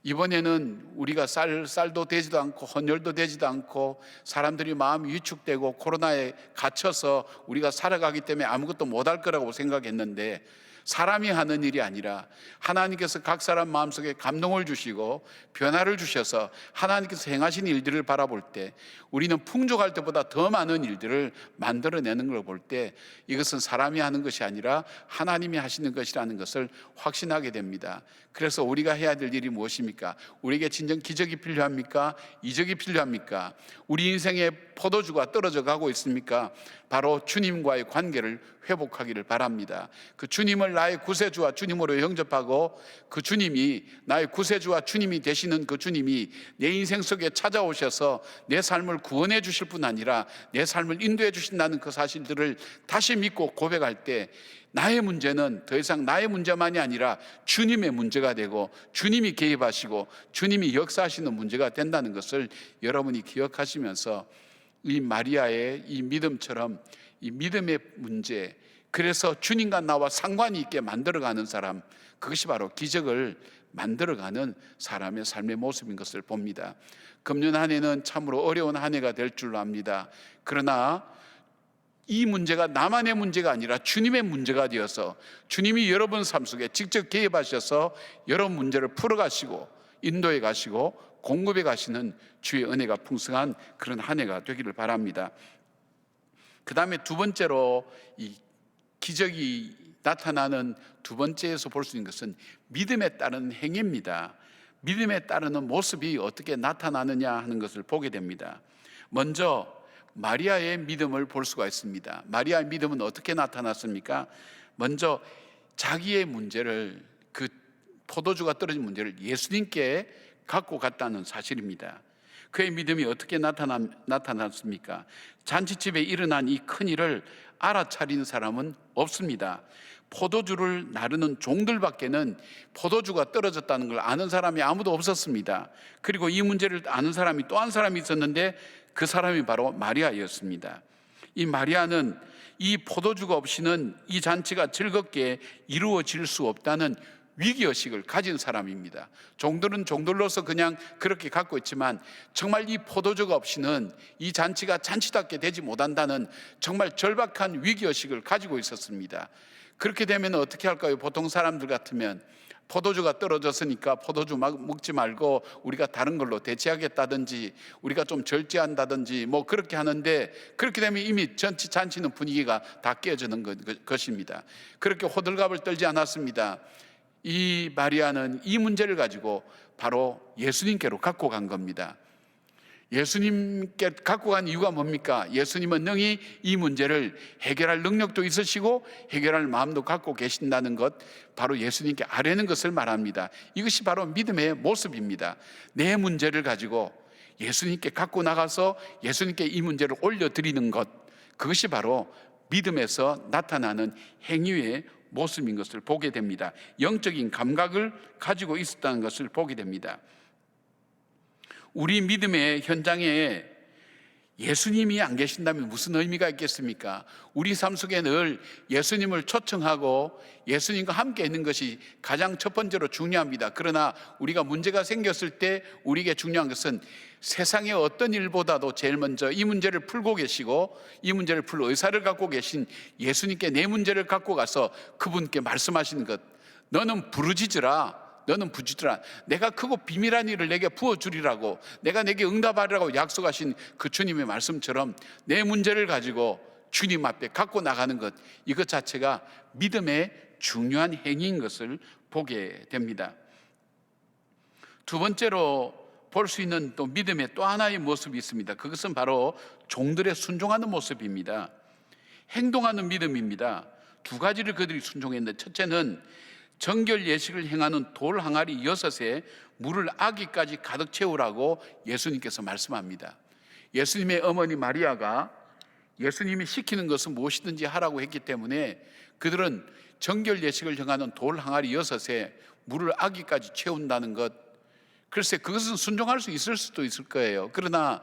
이번에는 우리가 쌀도 되지도 않고 헌혈도 되지도 않고 사람들이 마음이 위축되고 코로나에 갇혀서 우리가 살아가기 때문에 아무것도 못할 거라고 생각했는데, 사람이 하는 일이 아니라 하나님께서 각 사람 마음속에 감동을 주시고 변화를 주셔서 하나님께서 행하신 일들을 바라볼 때 우리는 풍족할 때보다 더 많은 일들을 만들어내는 걸 볼 때 이것은 사람이 하는 것이 아니라 하나님이 하시는 것이라는 것을 확신하게 됩니다. 그래서 우리가 해야 될 일이 무엇입니까? 우리에게 진정 기적이 필요합니까? 이적이 필요합니까? 우리 인생의 포도주가 떨어져 가고 있습니까? 바로 주님과의 관계를 회복하기를 바랍니다. 그 주님을 나의 구세주와 주님으로 영접하고 그 주님이 나의 구세주와 주님이 되시는 그 주님이 내 인생 속에 찾아오셔서 내 삶을 구원해 주실 뿐 아니라 내 삶을 인도해 주신다는 그 사실들을 다시 믿고 고백할 때 나의 문제는 더 이상 나의 문제만이 아니라 주님의 문제가 되고 주님이 개입하시고 주님이 역사하시는 문제가 된다는 것을 여러분이 기억하시면서 이 마리아의 이 믿음처럼 이 믿음의 문제, 그래서 주님과 나와 상관이 있게 만들어가는 사람, 그것이 바로 기적을 만들어가는 사람의 삶의 모습인 것을 봅니다. 금년 한 해는 참으로 어려운 한 해가 될 줄로 압니다. 그러나 이 문제가 나만의 문제가 아니라 주님의 문제가 되어서 주님이 여러분 삶 속에 직접 개입하셔서 여러분 문제를 풀어가시고 인도해 가시고 공급해 가시는 주의 은혜가 풍성한 그런 한 해가 되기를 바랍니다. 그 다음에 두 번째로 이 기적이 나타나는 두 번째에서 볼 수 있는 것은 믿음에 따른 행위입니다. 믿음에 따르는 모습이 어떻게 나타나느냐 하는 것을 보게 됩니다. 먼저 마리아의 믿음을 볼 수가 있습니다. 마리아의 믿음은 어떻게 나타났습니까? 먼저 자기의 문제를, 그 포도주가 떨어진 문제를 예수님께 갖고 갔다는 사실입니다. 그의 믿음이 어떻게 나타났습니까? 잔치집에 일어난 이 큰일을 알아차리는 사람은 없습니다. 포도주를 나르는 종들밖에는 포도주가 떨어졌다는 걸 아는 사람이 아무도 없었습니다. 그리고 이 문제를 아는 사람이 또 한 사람이 있었는데 그 사람이 바로 마리아였습니다. 이 마리아는 이 포도주가 없이는 이 잔치가 즐겁게 이루어질 수 없다는 위기의식을 가진 사람입니다. 종들은 종들로서 그냥 그렇게 갖고 있지만 정말 이 포도주가 없이는 이 잔치가 잔치답게 되지 못한다는 정말 절박한 위기의식을 가지고 있었습니다. 그렇게 되면 어떻게 할까요? 보통 사람들 같으면 포도주가 떨어졌으니까 포도주 먹지 말고 우리가 다른 걸로 대체하겠다든지 우리가 좀 절제한다든지 뭐 그렇게 하는데, 그렇게 되면 이미 잔치는 분위기가 다 깨어지는 것입니다. 그렇게 호들갑을 떨지 않았습니다. 이 마리아는 이 문제를 가지고 바로 예수님께로 갖고 간 겁니다. 예수님께 갖고 간 이유가 뭡니까? 예수님은 능히 이 문제를 해결할 능력도 있으시고 해결할 마음도 갖고 계신다는 것, 바로 예수님께 아뢰는 것을 말합니다. 이것이 바로 믿음의 모습입니다. 내 문제를 가지고 예수님께 갖고 나가서 예수님께 이 문제를 올려드리는 것, 그것이 바로 믿음에서 나타나는 행위의 모습인 것을 보게 됩니다. 영적인 감각을 가지고 있었다는 것을 보게 됩니다. 우리 믿음의 현장에 예수님이 안 계신다면 무슨 의미가 있겠습니까? 우리 삶 속에 늘 예수님을 초청하고 예수님과 함께 있는 것이 가장 첫 번째로 중요합니다. 그러나 우리가 문제가 생겼을 때 우리에게 중요한 것은 세상의 어떤 일보다도 제일 먼저 이 문제를 풀고 계시고 이 문제를 풀 의사를 갖고 계신 예수님께 내 문제를 갖고 가서 그분께 말씀하시는 것. 너는 부르짖으라. 너는 부르짖으라. 내가 크고 비밀한 일을 내게 부어주리라고, 내가 내게 응답하리라고 약속하신 그 주님의 말씀처럼 내 문제를 가지고 주님 앞에 갖고 나가는 것, 이것 자체가 믿음의 중요한 행위인 것을 보게 됩니다. 두 번째로 볼 수 있는 또 믿음의 또 하나의 모습이 있습니다. 그것은 바로 종들의 순종하는 모습입니다. 행동하는 믿음입니다. 두 가지를 그들이 순종했는데, 첫째는 정결 예식을 행하는 돌 항아리 6에 물을 아기까지 가득 채우라고 예수님께서 말씀합니다. 예수님의 어머니 마리아가 예수님이 시키는 것은 무엇이든지 하라고 했기 때문에 그들은 정결 예식을 행하는 돌 항아리 6에 물을 아기까지 채운다는 것, 글쎄 그것은 순종할 수 있을 수도 있을 거예요. 그러나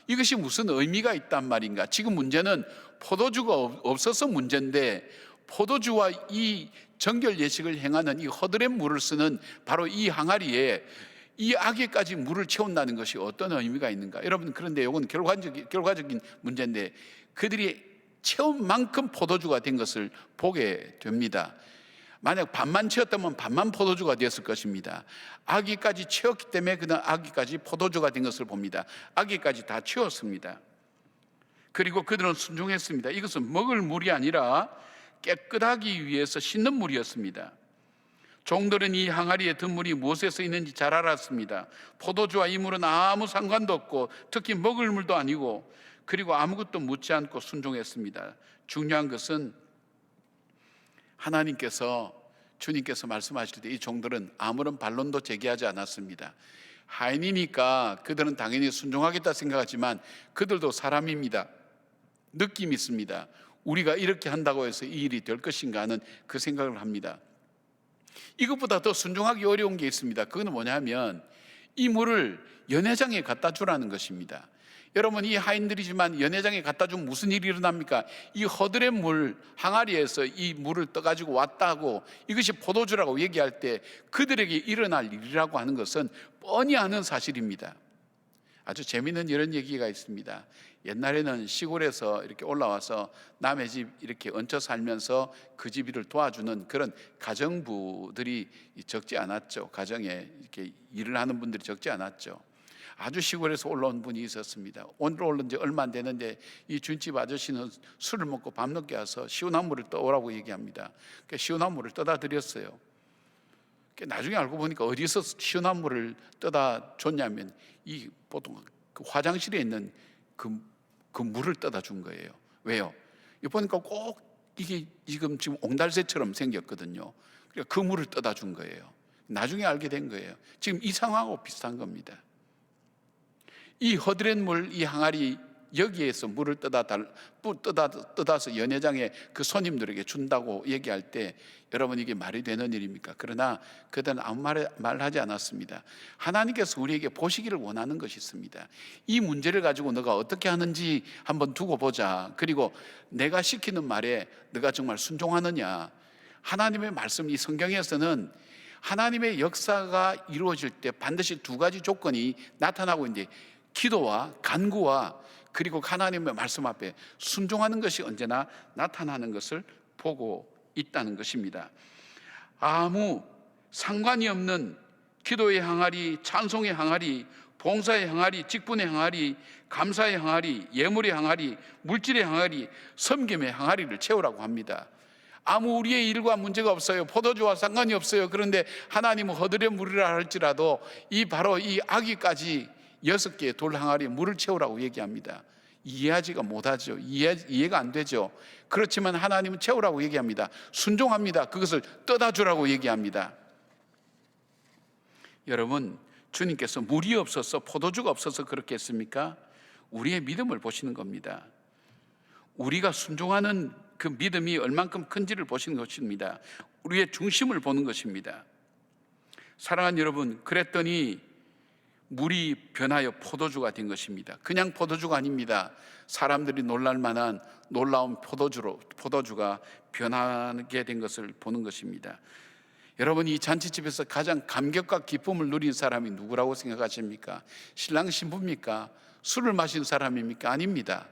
이것이 무슨 의미가 있단 말인가? 지금 문제는 포도주가 없어서 문제인데, 포도주와 이 정결 예식을 행하는 이 허드렛 물을 쓰는 바로 이 항아리에 이 아기까지 물을 채운다는 것이 어떤 의미가 있는가? 여러분, 그런데 이건 결과적인 문제인데, 그들이 채운 만큼 포도주가 된 것을 보게 됩니다. 만약 반만 채웠다면 반만 포도주가 되었을 것입니다. 아기까지 채웠기 때문에 그는 아기까지 포도주가 된 것을 봅니다. 아기까지 다 채웠습니다. 그리고 그들은 순종했습니다. 이것은 먹을 물이 아니라 깨끗하기 위해서 씻는 물이었습니다. 종들은 이 항아리에 든 물이 무엇에서 있는지 잘 알았습니다. 포도주와 이 물은 아무 상관도 없고 특히 먹을 물도 아니고, 그리고 아무것도 묻지 않고 순종했습니다. 중요한 것은 하나님께서, 주님께서 말씀하실 때 이 종들은 아무런 반론도 제기하지 않았습니다. 하인이니까 그들은 당연히 순종하겠다 생각하지만 그들도 사람입니다. 느낌이 있습니다. 우리가 이렇게 한다고 해서 이 일이 될 것인가 하는 그 생각을 합니다. 이것보다 더 순종하기 어려운 게 있습니다. 그건 뭐냐면 이 물을 연회장에 갖다 주라는 것입니다. 여러분, 이 하인들이지만 연회장에 갖다 주면 무슨 일이 일어납니까? 이 허드렛 물 항아리에서 이 물을 떠가지고 왔다고, 이것이 포도주라고 얘기할 때 그들에게 일어날 일이라고 하는 것은 뻔히 아는 사실입니다. 아주 재미있는 이런 얘기가 있습니다. 옛날에는 시골에서 이렇게 올라와서 남의 집 이렇게 얹혀 살면서 그 집 일을 도와주는 그런 가정부들이 적지 않았죠. 가정에 이렇게 일을 하는 분들이 적지 않았죠. 아주 시골에서 올라온 분이 있었습니다. 오늘 올라온 지 얼마 안 되는데 이 준집 아저씨는 술을 먹고 밤늦게 와서 시원한 물을 떠오라고 얘기합니다. 그러니까 시원한 물을 떠다 드렸어요. 나중에 알고 보니까 어디서 시원한 물을 떠다 줬냐면 이 보통 그 화장실에 있는 그 물을 떠다 준 거예요. 왜요? 보니까 꼭 이게 지금 옹달새처럼 생겼거든요. 그러니까 그 물을 떠다 준 거예요. 나중에 알게 된 거예요. 지금 이 상황하고 비슷한 겁니다. 이 허드렛 물, 이 항아리 여기에서 물을 떠다서 연회장에 그 손님들에게 준다고 얘기할 때 여러분, 이게 말이 되는 일입니까? 그러나 그들은 아무 말하지 않았습니다. 하나님께서 우리에게 보시기를 원하는 것이 있습니다. 이 문제를 가지고 너가 어떻게 하는지 한번 두고 보자. 그리고 내가 시키는 말에 너가 정말 순종하느냐. 하나님의 말씀, 이 성경에서는 하나님의 역사가 이루어질 때 반드시 두 가지 조건이 나타나고 있는데, 기도와 간구와 그리고 하나님의 말씀 앞에 순종하는 것이 언제나 나타나는 것을 보고 있다는 것입니다. 아무 상관이 없는 기도의 항아리, 찬송의 항아리, 봉사의 항아리, 직분의 항아리, 감사의 항아리, 예물의 항아리, 물질의 항아리, 섬김의 항아리를 채우라고 합니다. 아무 우리의 일과 문제가 없어요. 포도주와 상관이 없어요. 그런데 하나님은 허드렛 물이라 할지라도 바로 이 아기까지 6개의 돌 항아리에 물을 채우라고 얘기합니다. 이해하지가 못하죠. 이해가 안 되죠. 그렇지만 하나님은 채우라고 얘기합니다. 순종합니다. 그것을 떠다 주라고 얘기합니다. 여러분, 주님께서 물이 없어서, 포도주가 없어서 그렇게 했습니까? 우리의 믿음을 보시는 겁니다. 우리가 순종하는 그 믿음이 얼만큼 큰지를 보시는 것입니다. 우리의 중심을 보는 것입니다. 사랑하는 여러분, 그랬더니 물이 변하여 포도주가 된 것입니다. 그냥 포도주가 아닙니다. 사람들이 놀랄 만한 놀라운 포도주가 변하게 된 것을 보는 것입니다. 여러분, 이 잔치집에서 가장 감격과 기쁨을 누린 사람이 누구라고 생각하십니까? 신랑 신부입니까? 술을 마신 사람입니까? 아닙니다.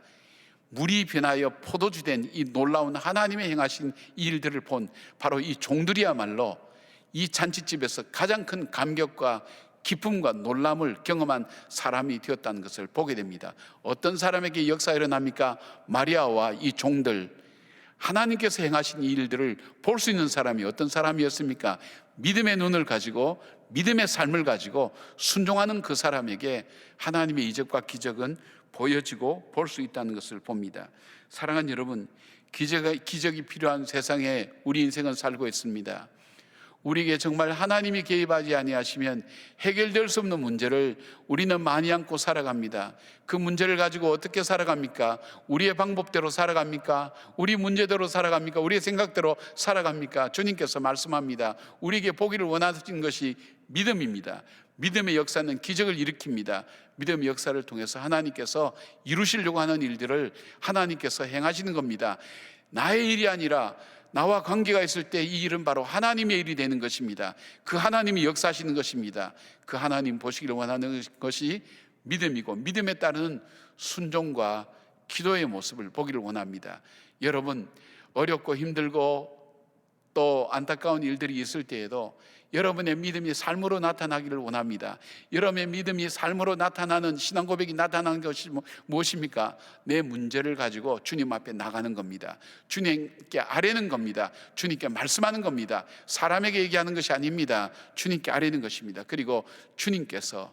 물이 변하여 포도주 된 이 놀라운 하나님의 행하신 일들을 본 바로 이 종들이야말로 이 잔치집에서 가장 큰 감격과 기쁨과 놀람을 경험한 사람이 되었다는 것을 보게 됩니다. 어떤 사람에게 역사가 일어납니까? 마리아와 이 종들, 하나님께서 행하신 이 일들을 볼 수 있는 사람이 어떤 사람이었습니까? 믿음의 눈을 가지고 믿음의 삶을 가지고 순종하는 그 사람에게 하나님의 이적과 기적은 보여지고 볼 수 있다는 것을 봅니다. 사랑하는 여러분, 기적이 필요한 세상에 우리 인생은 살고 있습니다. 우리에게 정말 하나님이 개입하지 아니하시면 해결될 수 없는 문제를 우리는 많이 안고 살아갑니다. 그 문제를 가지고 어떻게 살아갑니까? 우리의 방법대로 살아갑니까? 우리 문제대로 살아갑니까? 우리의 생각대로 살아갑니까? 주님께서 말씀합니다. 우리에게 보기를 원하신 것이 믿음입니다. 믿음의 역사는 기적을 일으킵니다. 믿음의 역사를 통해서 하나님께서 이루시려고 하는 일들을 하나님께서 행하시는 겁니다. 나의 일이 아니라 나와 관계가 있을 때 이 일은 바로 하나님의 일이 되는 것입니다. 그 하나님이 역사하시는 것입니다. 그 하나님 보시기를 원하는 것이 믿음이고, 믿음에 따르는 순종과 기도의 모습을 보기를 원합니다. 여러분, 어렵고 힘들고 또 안타까운 일들이 있을 때에도 여러분의 믿음이 삶으로 나타나기를 원합니다. 여러분의 믿음이 삶으로 나타나는 신앙 고백이 나타나는 것이 무엇입니까? 내 문제를 가지고 주님 앞에 나가는 겁니다. 주님께 아뢰는 겁니다. 주님께 말씀하는 겁니다. 사람에게 얘기하는 것이 아닙니다. 주님께 아뢰는 것입니다. 그리고 주님께서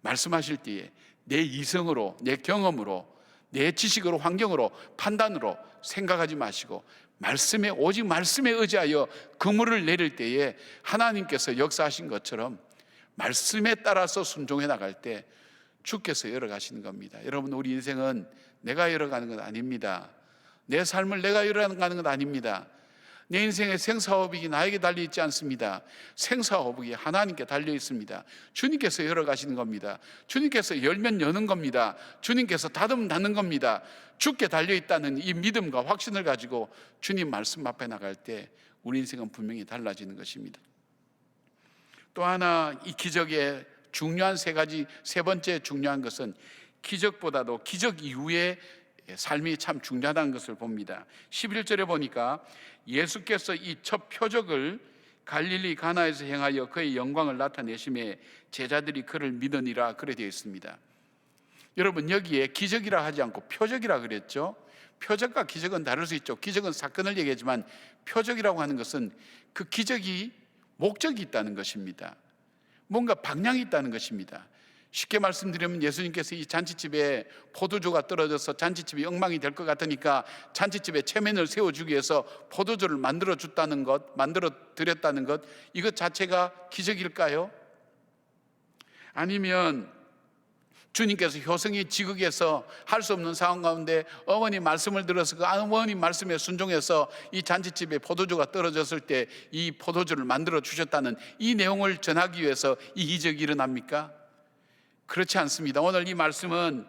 말씀하실 때에 내 이성으로, 내 경험으로, 내 지식으로, 환경으로, 판단으로 생각하지 마시고 오직 말씀에 의지하여 그물을 내릴 때에 하나님께서 역사하신 것처럼 말씀에 따라서 순종해 나갈 때 주께서 열어가시는 겁니다. 여러분, 우리 인생은 내가 열어가는 건 아닙니다. 내 삶을 내가 열어가는 건 아닙니다. 내 인생의 생사호흡이 나에게 달려있지 않습니다. 생사호흡이 하나님께 달려있습니다. 주님께서 열어가시는 겁니다. 주님께서 열면 여는 겁니다. 주님께서 닫으면 닫는 겁니다. 주께 달려있다는 이 믿음과 확신을 가지고 주님 말씀 앞에 나갈 때 우리 인생은 분명히 달라지는 것입니다. 또 하나, 이 기적의 중요한 세 번째 중요한 것은 기적보다도 기적 이후의 삶이 참 중요하다는 것을 봅니다. 11절에 보니까 예수께서 이 첫 표적을 갈릴리 가나에서 행하여 그의 영광을 나타내심에 제자들이 그를 믿으니라, 그래 되어 있습니다. 여러분, 여기에 기적이라 하지 않고 표적이라 그랬죠. 표적과 기적은 다를 수 있죠. 기적은 사건을 얘기하지만 표적이라고 하는 것은 그 기적이 목적이 있다는 것입니다. 뭔가 방향이 있다는 것입니다. 쉽게 말씀드리면 예수님께서 이 잔치집에 포도주가 떨어져서 잔치집이 엉망이 될 것 같으니까 잔치집에 체면을 세워주기 위해서 포도주를 만들어 줬다는 것, 만들어 드렸다는 것, 이것 자체가 기적일까요? 아니면 주님께서 효성이 지극해서 할 수 없는 상황 가운데 어머니 말씀을 들어서 그 어머니 말씀에 순종해서 이 잔치집에 포도주가 떨어졌을 때 이 포도주를 만들어 주셨다는 이 내용을 전하기 위해서 이 기적이 일어납니까? 그렇지 않습니다. 오늘 이 말씀은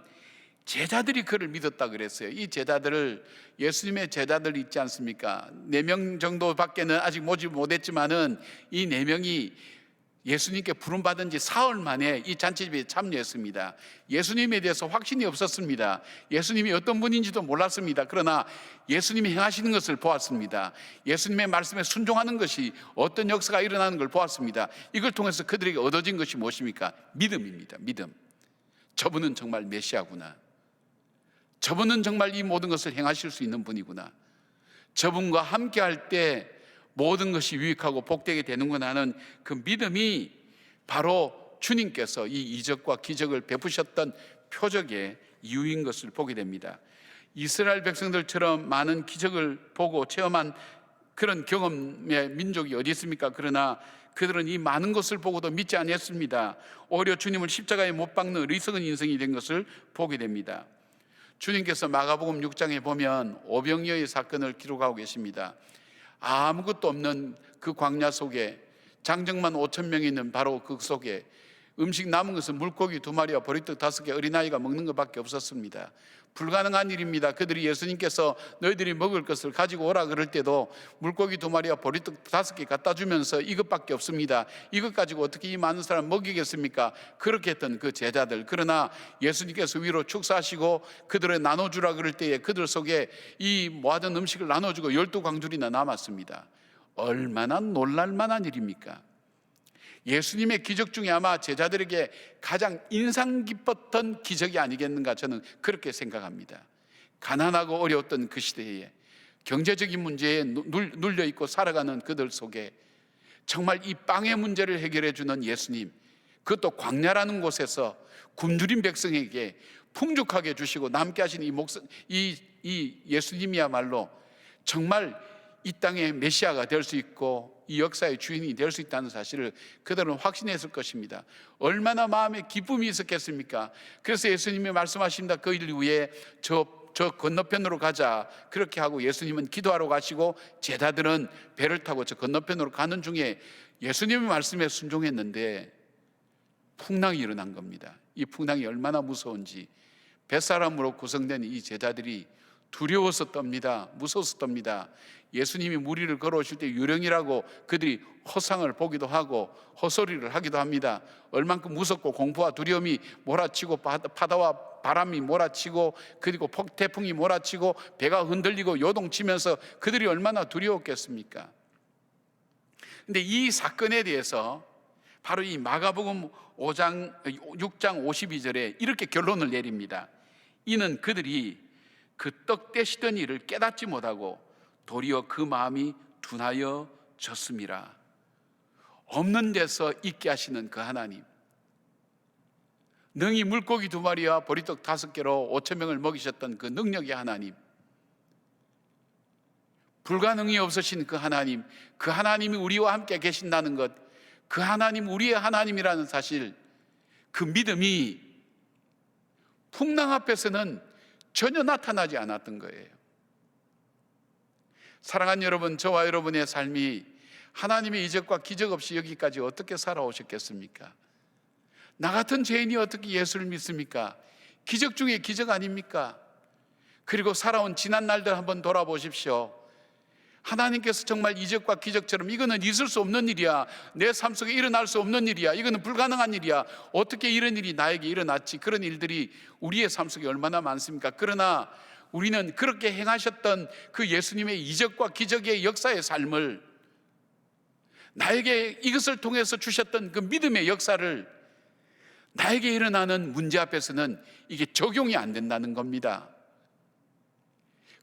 제자들이 그를 믿었다 그랬어요. 이 제자들을, 예수님의 제자들 있지 않습니까? 4명 정도밖에는 아직 모집 못했지만은 이 4명이 예수님께 부름받은 지 사흘 만에 이 잔치집에 참여했습니다. 예수님에 대해서 확신이 없었습니다. 예수님이 어떤 분인지도 몰랐습니다. 그러나 예수님이 행하시는 것을 보았습니다. 예수님의 말씀에 순종하는 것이 어떤 역사가 일어나는 걸 보았습니다. 이걸 통해서 그들에게 얻어진 것이 무엇입니까? 믿음입니다. 믿음. 저분은 정말 메시아구나. 저분은 정말 이 모든 것을 행하실 수 있는 분이구나. 저분과 함께 할 때 모든 것이 유익하고 복되게 되는구나 하는 그 믿음이 바로 주님께서 이 이적과 기적을 베푸셨던 표적의 이유인 것을 보게 됩니다. 이스라엘 백성들처럼 많은 기적을 보고 체험한 그런 경험의 민족이 어디 있습니까? 그러나 그들은 이 많은 것을 보고도 믿지 않았습니다. 오히려 주님을 십자가에 못 박는 어리석은 인생이 된 것을 보게 됩니다. 주님께서 마가복음 6장에 보면 오병이어의 사건을 기록하고 계십니다. 아무것도 없는 그 광야 속에 장정만 5,000명이 있는 바로 그 속에 음식 남은 것은 물고기 2마리와 보리떡 5개 어린아이가 먹는 것밖에 없었습니다. 불가능한 일입니다. 그들이 예수님께서 너희들이 먹을 것을 가지고 오라 그럴 때도 물고기 2마리와 보리떡 5개 갖다 주면서 이것밖에 없습니다. 이것 가지고 어떻게 이 많은 사람 먹이겠습니까? 그렇게 했던 그 제자들. 그러나 예수님께서 위로 축사하시고 그들을 나눠주라 그럴 때에 그들 속에 이 모아둔 음식을 나눠주고 12광줄이나 남았습니다. 얼마나 놀랄만한 일입니까? 예수님의 기적 중에 아마 제자들에게 가장 인상 깊었던 기적이 아니겠는가, 저는 그렇게 생각합니다. 가난하고 어려웠던 그 시대에 경제적인 문제에 눌려있고 살아가는 그들 속에 정말 이 빵의 문제를 해결해 주는 예수님, 그것도 광야라는 곳에서 굶주린 백성에게 풍족하게 주시고 남게 하신 이 예수님이야말로 정말 이 땅의 메시아가 될 수 있고 이 역사의 주인이 될 수 있다는 사실을 그들은 확신했을 것입니다. 얼마나 마음에 기쁨이 있었겠습니까? 그래서 예수님이 말씀하십니다. 그 일 후에 저 건너편으로 가자. 그렇게 하고 예수님은 기도하러 가시고 제자들은 배를 타고 저 건너편으로 가는 중에 예수님의 말씀에 순종했는데 풍랑이 일어난 겁니다. 이 풍랑이 얼마나 무서운지 뱃사람으로 구성된 이 제자들이 두려워서 떱니다. 무서워서 떱니다. 예수님이 물 위를 걸어오실 때 유령이라고 그들이 허상을 보기도 하고 헛소리를 하기도 합니다. 얼만큼 무섭고 공포와 두려움이 몰아치고 바다와 바람이 몰아치고 그리고 태풍이 몰아치고 배가 흔들리고 요동치면서 그들이 얼마나 두려웠겠습니까? 근데 이 사건에 대해서 바로 이 마가복음 6장 52절에 이렇게 결론을 내립니다. 이는 그들이 그 떡 떼시던 일을 깨닫지 못하고 도리어 그 마음이 둔하여 졌음이라. 없는 데서 있게 하시는 그 하나님, 능히 물고기 2마리와 보리떡 5개로 5,000명을 먹이셨던 그 능력의 하나님, 불가능이 없으신 그 하나님, 그 하나님이 우리와 함께 계신다는 것, 그 하나님 우리의 하나님이라는 사실, 그 믿음이 풍랑 앞에서는 전혀 나타나지 않았던 거예요. 사랑하는 여러분, 저와 여러분의 삶이 하나님의 이적과 기적 없이 여기까지 어떻게 살아오셨겠습니까? 나 같은 죄인이 어떻게 예수를 믿습니까? 기적 중에 기적 아닙니까? 그리고 살아온 지난 날들 한번 돌아보십시오. 하나님께서 정말 이적과 기적처럼 이거는 있을 수 없는 일이야, 내 삶 속에 일어날 수 없는 일이야, 이거는 불가능한 일이야, 어떻게 이런 일이 나에게 일어났지, 그런 일들이 우리의 삶 속에 얼마나 많습니까? 그러나 우리는 그렇게 행하셨던 그 예수님의 이적과 기적의 역사의 삶을, 나에게 이것을 통해서 주셨던 그 믿음의 역사를 나에게 일어나는 문제 앞에서는 이게 적용이 안 된다는 겁니다.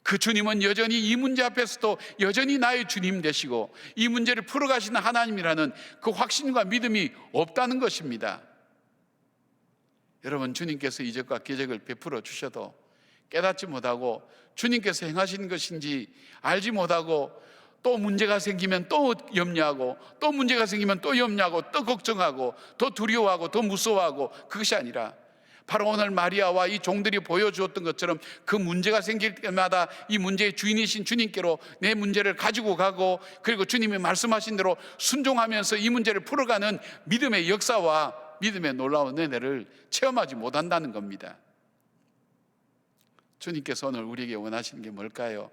그 주님은 여전히 이 문제 앞에서도 여전히 나의 주님 되시고 이 문제를 풀어가시는 하나님이라는 그 확신과 믿음이 없다는 것입니다. 여러분, 주님께서 이적과 기적을 베풀어 주셔도 깨닫지 못하고 주님께서 행하시는 것인지 알지 못하고 또 문제가 생기면 또 염려하고 또 문제가 생기면 또 염려하고 또 걱정하고 더 두려워하고 더 무서워하고, 그것이 아니라 바로 오늘 마리아와 이 종들이 보여주었던 것처럼 그 문제가 생길 때마다 이 문제의 주인이신 주님께로 내 문제를 가지고 가고, 그리고 주님이 말씀하신 대로 순종하면서 이 문제를 풀어가는 믿음의 역사와 믿음의 놀라운 은혜를 체험하지 못한다는 겁니다. 주님께서 오늘 우리에게 원하시는 게 뭘까요?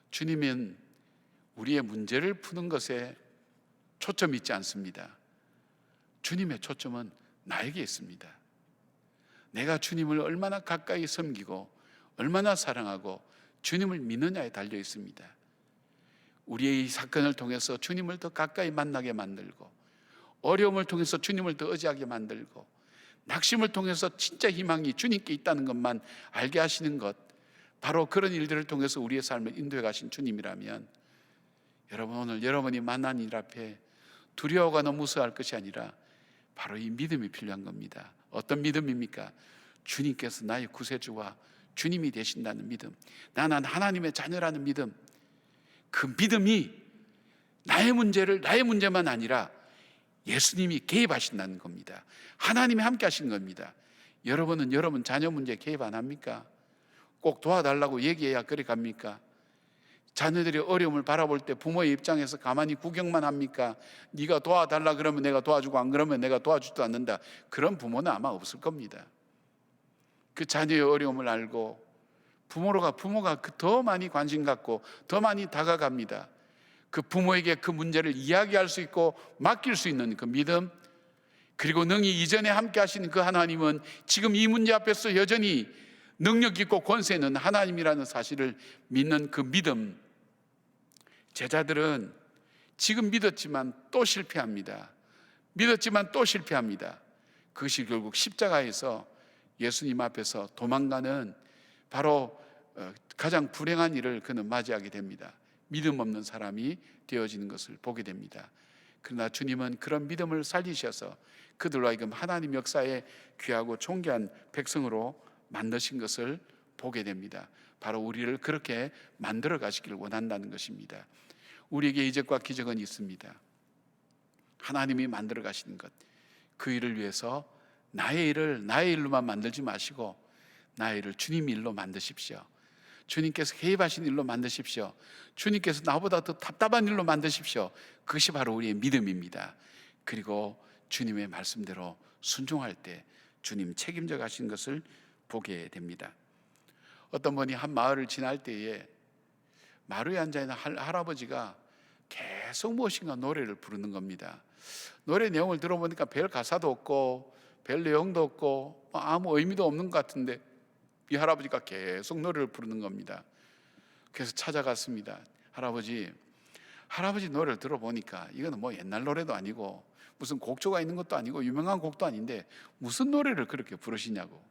주님은 우리의 문제를 푸는 것에 초점이 있지 않습니다. 주님의 초점은 나에게 있습니다. 내가 주님을 얼마나 가까이 섬기고 얼마나 사랑하고 주님을 믿느냐에 달려 있습니다. 우리의 이 사건을 통해서 주님을 더 가까이 만나게 만들고, 어려움을 통해서 주님을 더 의지하게 만들고, 낙심을 통해서 진짜 희망이 주님께 있다는 것만 알게 하시는 것, 바로 그런 일들을 통해서 우리의 삶을 인도해 가신 주님이라면, 여러분, 오늘 여러분이 만난 일 앞에 두려워하거나 무서워할 것이 아니라 바로 이 믿음이 필요한 겁니다. 어떤 믿음입니까? 주님께서 나의 구세주와 주님이 되신다는 믿음, 나는 하나님의 자녀라는 믿음. 그 믿음이 나의 문제만 아니라 예수님이 개입하신다는 겁니다. 하나님이 함께 하시는 겁니다. 여러분은 여러분 자녀 문제에 개입 안 합니까? 꼭 도와달라고 얘기해야 그래 갑니까? 자녀들이 어려움을 바라볼 때 부모의 입장에서 가만히 구경만 합니까? 네가 도와달라 그러면 내가 도와주고 안 그러면 내가 도와주지도 않는다. 그런 부모는 아마 없을 겁니다. 그 자녀의 어려움을 알고 부모가 더 많이 관심 갖고 더 많이 다가갑니다. 그 부모에게 그 문제를 이야기할 수 있고 맡길 수 있는 그 믿음, 그리고 능히 이전에 함께 하신 그 하나님은 지금 이 문제 앞에서 여전히 능력 있고 권세 있는 하나님이라는 사실을 믿는 그 믿음. 제자들은 지금 믿었지만 또 실패합니다. 믿었지만 또 실패합니다. 그것이 결국 십자가에서 예수님 앞에서 도망가는 바로 가장 불행한 일을 그는 맞이하게 됩니다. 믿음 없는 사람이 되어지는 것을 보게 됩니다. 그러나 주님은 그런 믿음을 살리셔서 그들로 하여금 하나님 역사에 귀하고 존귀한 백성으로 만드신 것을 보게 됩니다. 바로 우리를 그렇게 만들어 가시기를 원한다는 것입니다. 우리에게 이적과 기적은 있습니다. 하나님이 만들어 가시는 것, 그 일을 위해서 나의 일을 나의 일로만 만들지 마시고 나의 일을 주님 일로 만드십시오. 주님께서 개입하신 일로 만드십시오. 주님께서 나보다 더 답답한 일로 만드십시오. 그것이 바로 우리의 믿음입니다. 그리고 주님의 말씀대로 순종할 때 주님 책임져 가신 것을 보게 됩니다. 어떤 분이 한 마을을 지날 때에 마루에 앉아있는 할아버지가 계속 무엇인가 노래를 부르는 겁니다. 노래 내용을 들어보니까 별 가사도 없고 별 내용도 없고 아무 의미도 없는 것 같은데 이 할아버지가 계속 노래를 부르는 겁니다. 그래서 찾아갔습니다. 할아버지 노래를 들어보니까 이거는 뭐 옛날 노래도 아니고 무슨 곡조가 있는 것도 아니고 유명한 곡도 아닌데 무슨 노래를 그렇게 부르시냐고.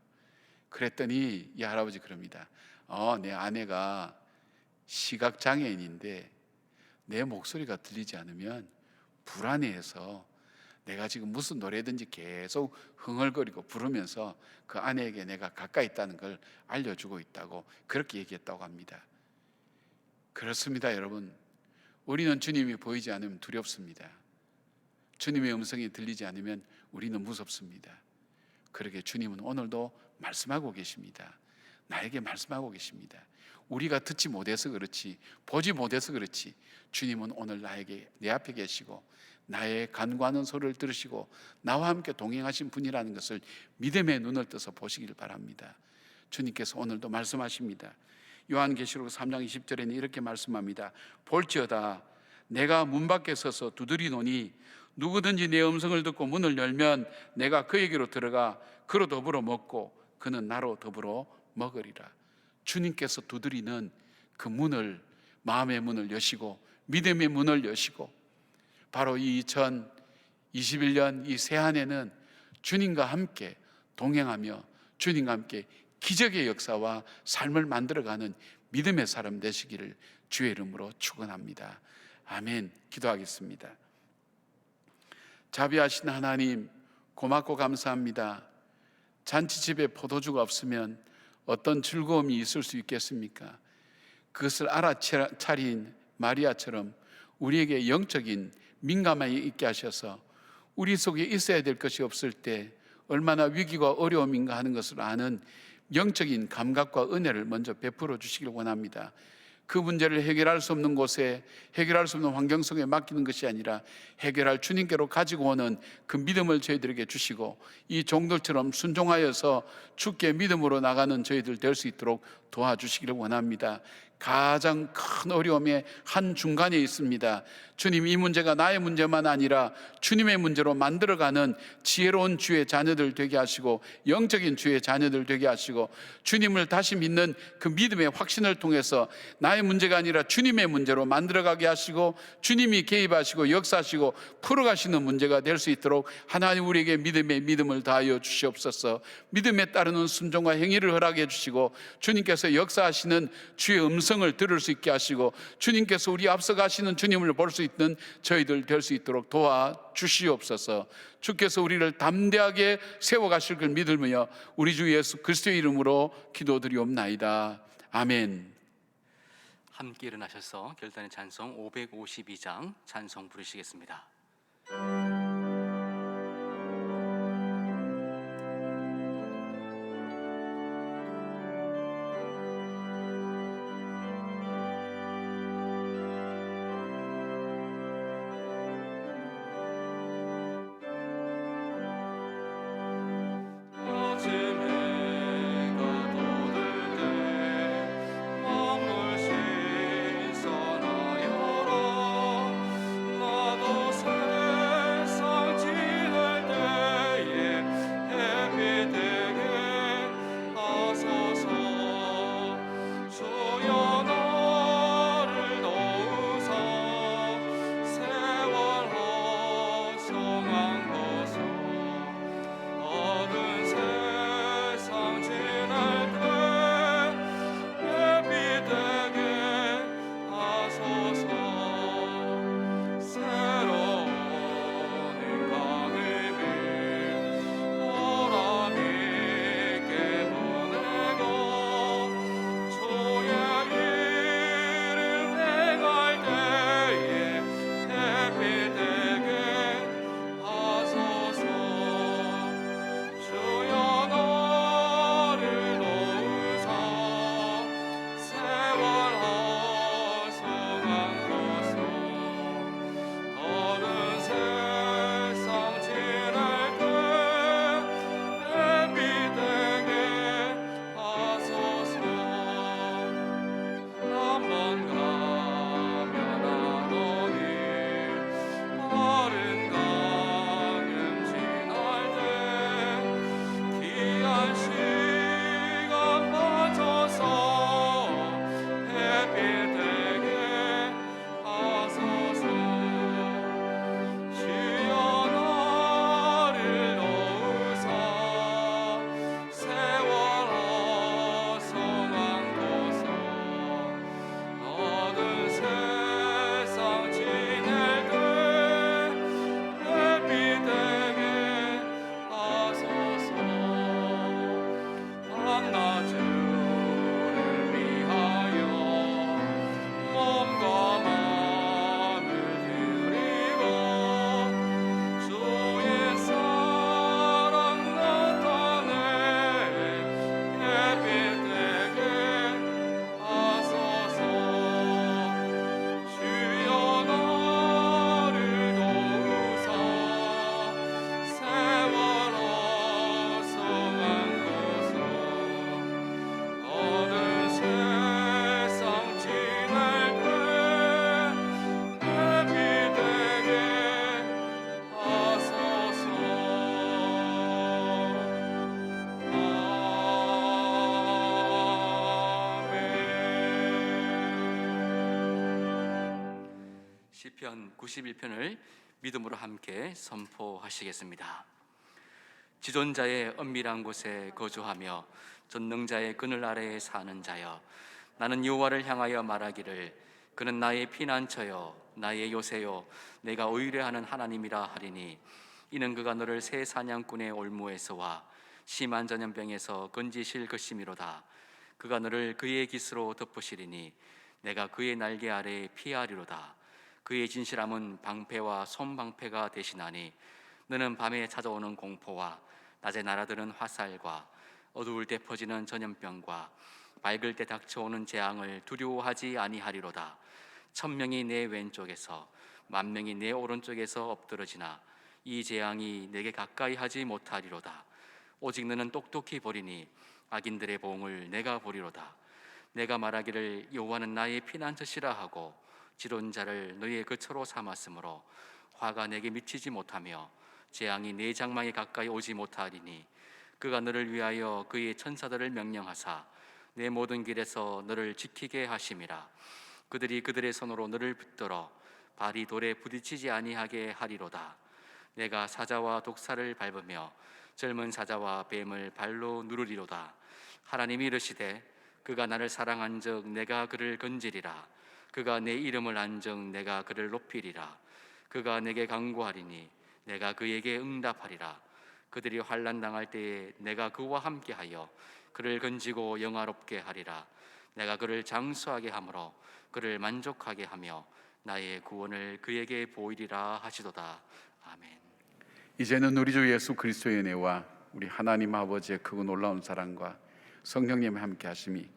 그랬더니 이 할아버지 그럽니다. 내 아내가 시각장애인인데 내 목소리가 들리지 않으면 불안해해서 내가 지금 무슨 노래든지 계속 흥얼거리고 부르면서 그 아내에게 내가 가까이 있다는 걸 알려주고 있다고 그렇게 얘기했다고 합니다. 그렇습니다, 여러분. 우리는 주님이 보이지 않으면 두렵습니다. 주님의 음성이 들리지 않으면 우리는 무섭습니다. 그러게 주님은 오늘도 말씀하고 계십니다. 나에게 말씀하고 계십니다. 우리가 듣지 못해서 그렇지, 보지 못해서 그렇지, 주님은 오늘 나에게 내 앞에 계시고 나의 간구하는 소리를 들으시고 나와 함께 동행하신 분이라는 것을 믿음의 눈을 떠서 보시길 바랍니다. 주님께서 오늘도 말씀하십니다. 요한계시록 3장 20절에는 이렇게 말씀합니다. 볼지어다 내가 문 밖에 서서 두드리노니 누구든지 내 음성을 듣고 문을 열면 내가 그에게로 들어가 그로 더불어 먹고 그는 나로 더불어 먹으리라. 주님께서 두드리는 그 문을, 마음의 문을 여시고 믿음의 문을 여시고 바로 이 2021년 이 새 한 해는 주님과 함께 동행하며 주님과 함께 기적의 역사와 삶을 만들어가는 믿음의 사람 되시기를 주의 이름으로 축원합니다. 아멘. 기도하겠습니다. 자비하신 하나님, 고맙고 감사합니다. 잔치집에 포도주가 없으면 어떤 즐거움이 있을 수 있겠습니까? 그것을 알아차린 마리아처럼 우리에게 영적인 민감함이 있게 하셔서 우리 속에 있어야 될 것이 없을 때 얼마나 위기가 어려움인가 하는 것을 아는 영적인 감각과 은혜를 먼저 베풀어 주시길 원합니다. 그 문제를 해결할 수 없는 곳에, 해결할 수 없는 환경 속에 맡기는 것이 아니라 해결할 주님께로 가지고 오는 그 믿음을 저희들에게 주시고 이 종들처럼 순종하여서 주께 믿음으로 나가는 저희들 될 수 있도록 도와주시기를 원합니다. 가장 큰 어려움의 한중간에 있습니다. 주님, 이 문제가 나의 문제만 아니라 주님의 문제로 만들어가는 지혜로운 주의 자녀들 되게 하시고 영적인 주의 자녀들 되게 하시고 주님을 다시 믿는 그 믿음의 확신을 통해서 나의 문제가 아니라 주님의 문제로 만들어가게 하시고 주님이 개입하시고 역사하시고 풀어가시는 문제가 될 수 있도록 하나님 우리에게 믿음의 믿음을 다하여 주시옵소서. 믿음에 따르는 순종과 행위를 허락해 주시고 주님께서 역사하시는 주의 음성을 들을 수 있게 하시고 주님께서 우리 앞서 가시는 주님을 볼 수 있는 저희들 될 수 있도록 도와주시옵소서. 주께서 우리를 담대하게 세워가실 걸 믿으며 우리 주 예수 그리스도의 이름으로 기도드리옵나이다. 아멘. 함께 일어나셔서 결단의 찬송 552장 찬송 부르시겠습니다. 시편 91편을 믿음으로 함께 선포하시겠습니다. 지존자의 은밀한 곳에 거주하며 전능자의 그늘 아래에 사는 자여, 나는 여호와를 향하여 말하기를 그는 나의 피난처요 나의 요새요 내가 의뢰하는 하나님이라 하리니, 이는 그가 너를 새 사냥꾼의 올무에서와 심한 전염병에서 건지실 것이미로다. 그가 너를 그의 깃으로 덮으시리니 내가 그의 날개 아래에 피하리로다. 그의 진실함은 방패와 손방패가 되시나니, 너는 밤에 찾아오는 공포와 낮에 날아드는 화살과 어두울 때 퍼지는 전염병과 밝을 때 닥쳐오는 재앙을 두려워하지 아니하리로다. 1000명이 내 왼쪽에서 10,000명이 내 오른쪽에서 엎드러지나 이 재앙이 내게 가까이 하지 못하리로다. 오직 너는 똑똑히 보리니 악인들의 보응을 내가 보리로다. 내가 말하기를 여호와는 나의 피난처시라 하고 지존자를 너의 거처로 삼았으므로 화가 내게 미치지 못하며 재앙이 내 장막에 가까이 오지 못하리니, 그가 너를 위하여 그의 천사들을 명령하사 내 모든 길에서 너를 지키게 하심이라. 그들이 그들의 손으로 너를 붙들어 발이 돌에 부딪히지 아니하게 하리로다. 내가 사자와 독사를 밟으며 젊은 사자와 뱀을 발로 누르리로다. 하나님이 이르시되 그가 나를 사랑한즉 내가 그를 건지리라. 그가 내 이름을 안즉 내가 그를 높이리라. 그가 내게 간구하리니 내가 그에게 응답하리라. 그들이 환난 당할 때에 내가 그와 함께하여 그를 건지고 영화롭게 하리라. 내가 그를 장수하게 하므로 그를 만족하게 하며 나의 구원을 그에게 보이리라 하시도다. 아멘. 이제는 우리 주 예수 그리스도의 은혜와 우리 하나님 아버지의 크고 놀라운 사랑과 성령님의 함께 하심이,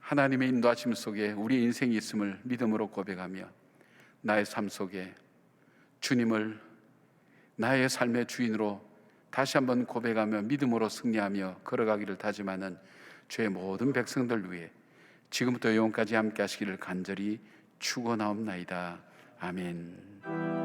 하나님의 인도하심 속에 우리 인생이 있음을 믿음으로 고백하며 나의 삶 속에 주님을 나의 삶의 주인으로 다시 한번 고백하며 믿음으로 승리하며 걸어가기를 다짐하는 죄의 모든 백성들 위해 지금부터 영원까지 함께 하시기를 간절히 축원하옵나이다. 아멘.